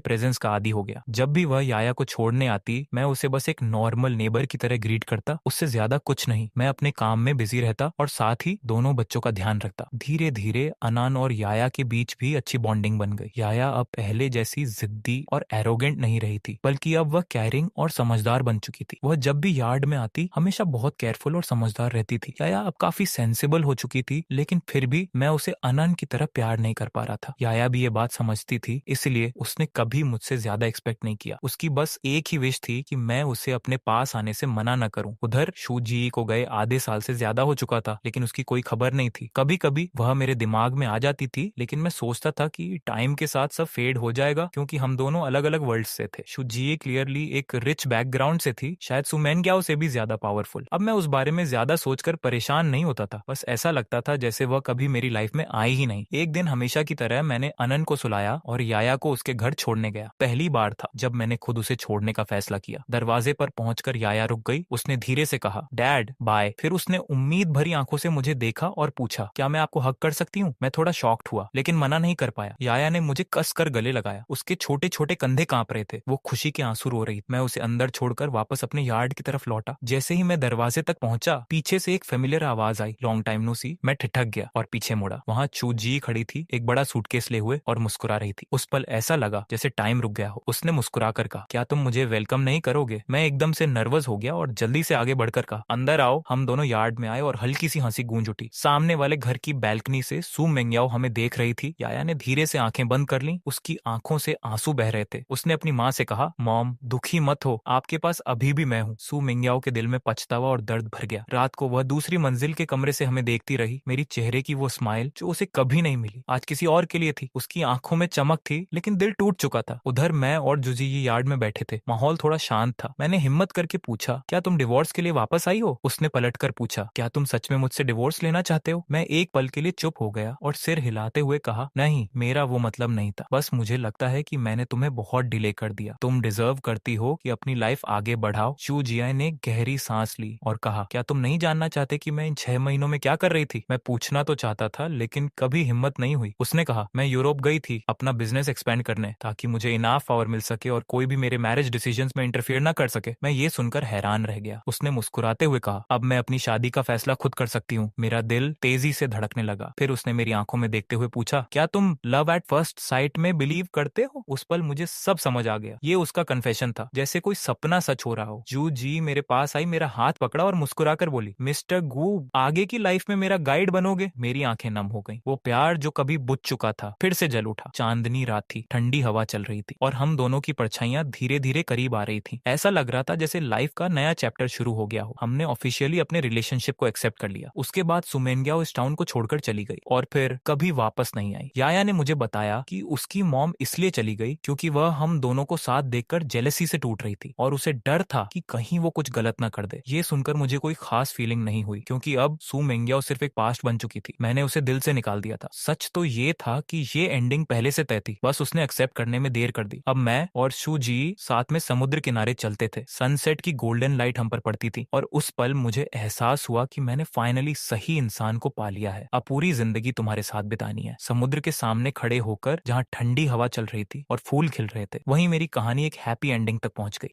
प्रेजेंस का आदी हो गया। जब भी वह याया को छोड़ने आती, मैं उसे बस एक नॉर्मल नेबर की तरह ग्रीट करता, उससे ज्यादा कुछ नहीं। मैं अपने काम में बिजी रहता और साथ ही दोनों बच्चों का ध्यान रखता। धीरे धीरे अनान और याया के बीच भी अच्छी बॉन्डिंग बन गई। याया अब पहले जैसी जिद्दी और एरोगेंट नहीं रही थी, बल्कि अब वह केयरिंग और समझदार बन चुकी थी। वह जब भी यार्ड में आती हमेशा बहुत केयरफुल और समझदार रहती थी। याया अब काफी सेंसिबल हो चुकी थी, लेकिन फिर भी मैं उसे अनन की तरह प्यार नहीं कर पा रहा था। याया भी ये बात समझती थी, इसलिए उसने कभी मुझसे ज्यादा एक्सपेक्ट नहीं किया। उसकी बस एक ही विश थी कि मैं उसे अपने पास आने से मना न करूं। उधर शूजी को गए आधे साल से ज्यादा हो चुका था, लेकिन उसकी कोई खबर नहीं थी। कभी कभी वह मेरे दिमाग में आ जाती थी, लेकिन मैं सोचता था कि टाइम के साथ सब फेड हो जाएगा, क्योंकि हम दोनों अलग अलग वर्ल्ड से थे। शूजी क्लियरली एक रिच बैकग्राउंड से थी, शायद सुमेनग्याओ से भी ज्यादा पावरफुल। अब मैं उस बारे में ज्यादा सोचकर परेशान नहीं होता था, बस ऐसा लगता था जैसे वह कभी मेरी लाइफ में आई ही नहीं। एक दिन हमेशा की तरह मैंने अनन को सुलाया और याया को उसके घर छोड़ने गया। पहली बार था जब मैंने खुद उसे छोड़ने का फैसला किया। दरवाजे पर पहुंचकर याया रुक गई। उसने धीरे से कहा, डैड बाय। फिर उसने उम्मीद भरी आंखों से मुझे देखा और पूछा, क्या मैं आपको हक कर सकती हूँ? मैं थोड़ा शॉक्ड हुआ, लेकिन मना नहीं कर पाया। याया ने मुझे कस कर गले लगाया। उसके छोटे छोटे कंधे कांप रहे थे, वो खुशी के आंसू रो रही। मैं उसे अंदर छोड़कर वापस अपने यार्ड की तरफ लौटा। जैसे ही मैं दरवाजे तक पहुंचा, पीछे से एक फेमिलियर आवाज आई, लॉन्ग टाइम नो सी। मैं ठिठक गया और पीछे मुड़ा। वहां चूजी खड़ी थी, एक बड़ा सूटकेस ले हुए, और मुस्कुरा रही थी। उस पल ऐसा लगा जैसे टाइम रुक गया हो। उसने मुस्कुरा कर कहा, क्या तुम मुझे वेलकम नहीं करोगे? मैं एकदम से नर्वस हो गया और जल्दी से आगे बढ़कर कहा, अंदर आओ। हम दोनों यार्ड में आए और हल्की सी हंसी गूंज उठी। सामने वाले घर की बैल्कनी से सुमेंग्याओ हमें देख रही थी। याया ने धीरे से आंखें बंद कर ली। उसकी आंखों से आंसू बह रहे थे। उसने अपनी माँ से कहा, मॉम दुखी मत हो, आपके पास अभी भी मैं हूँ। सुमेंग्याओ के दिल में पछतावा और दर्द भर गया। रात को वह दूसरी मंजिल के कमरे से हमें देखती रही। मेरी चेहरे की वो स्माइल जो उसे कभी नहीं मिली, आज किसी और के लिए थी। उसकी आंखों में चमक थी, लेकिन दिल टूट चुका था। उधर मैं और जुजी ये यार्ड में बैठे थे। माहौल थोड़ा शांत था। मैंने हिम्मत करके पूछा, क्या तुम डिवोर्स के लिए वापस आई हो? उसने पलटकर पूछा, क्या तुम सच में मुझसे डिवोर्स लेना चाहते हो? मैं एक पल के लिए चुप हो गया और सिर हिलाते हुए कहा, नहीं, मेरा वो मतलब नहीं था। बस मुझे लगता है कि मैंने तुम्हें बहुत डिले कर दिया। तुम डिजर्व करती हो कि अपनी लाइफ आगे बढ़ाओ। शू जिया ने गहरी सांस ली और कहा, क्या तुम नहीं जानना चाहते कि मैं इन 6 महीनों में क्या कर रही थी? मैं पूछना तो चाहता था, लेकिन कभी हिम्मत नहीं हुई। उसने कहा, मैं यूरोप गई थी अपना बिजनेस एक्सपेंड करने, ताकि मुझे इनाफ पावर मिल सके और कोई भी मेरे मैरिज डिसीजंस में इंटरफेयर ना कर सके। मैं ये सुनकर हैरान रह गया। उसने मुस्कुराते हुए कहा, अब मैं अपनी शादी का फैसला खुद कर सकती हूँ। मेरा दिल तेजी से धड़कने लगा। फिर उसने मेरी आंखों में देखते हुए पूछा, क्या तुम लव एट फर्स्ट साइट में बिलीव करते हो? उस पल मुझे सब समझ आ गया। ये उसका कन्फेशन था, जैसे कोई सपना सच हो रहा हो। जू जी मेरे पास आई, मेरा हाथ पकड़ा और मुस्कुराकर बोली, मिस्टर गू, आगे की लाइफ में मेरा गाइड बनोगे? मेरी आंखें नम हो गईं। वो प्यार जो कभी बुझ चुका था फिर से जल उठा। चांदनी रात थी, ठंडी हवा चल रही थी और हम दोनों की परछाइयां धीरे धीरे करीब आ रही थी। ऐसा लग रहा था जैसे लाइफ का नया चैप्टर शुरू हो गया हो। हमने ऑफिशियली अपने रिलेशनशिप को एक्सेप्ट कर लिया। उसके बाद सुमेंग्या इस टाउन को छोड़कर चली गई और फिर कभी वापस नहीं आई। याया ने मुझे बताया कि उसकी मॉम इसलिए चली गई क्योंकि वह हम दोनों को साथ देखकर जेलसी से टूट रही थी और उसे डर था कि कहीं वो कुछ गलत ना कर दे। ये सुनकर मुझे कोई खास फीलिंग नहीं हुई क्योंकि अब सू मेंग्याओ सिर्फ एक पास्ट बन चुकी थी। मैंने उसे दिल से निकाल दिया था। सच तो ये था कि ये एंडिंग पहले से तय थी, बस उसने एक्सेप्ट करने में देर कर दी। अब मैं और शू जी साथ में समुद्र किनारे चलते थे। सनसेट की गोल्डन लाइट हम पर पड़ती थी और उस पल मुझे एहसास हुआ कि मैंने फाइनली सही इंसान को पा लिया है। अब पूरी जिंदगी तुम्हारे साथ बितानी है। समुद्र के सामने खड़े होकर जहाँ ठंडी हवा चल रही थी और फूल खिल रहे थे, वहीं मेरी कहानी एक हैप्पी एंडिंग तक पहुंच गई।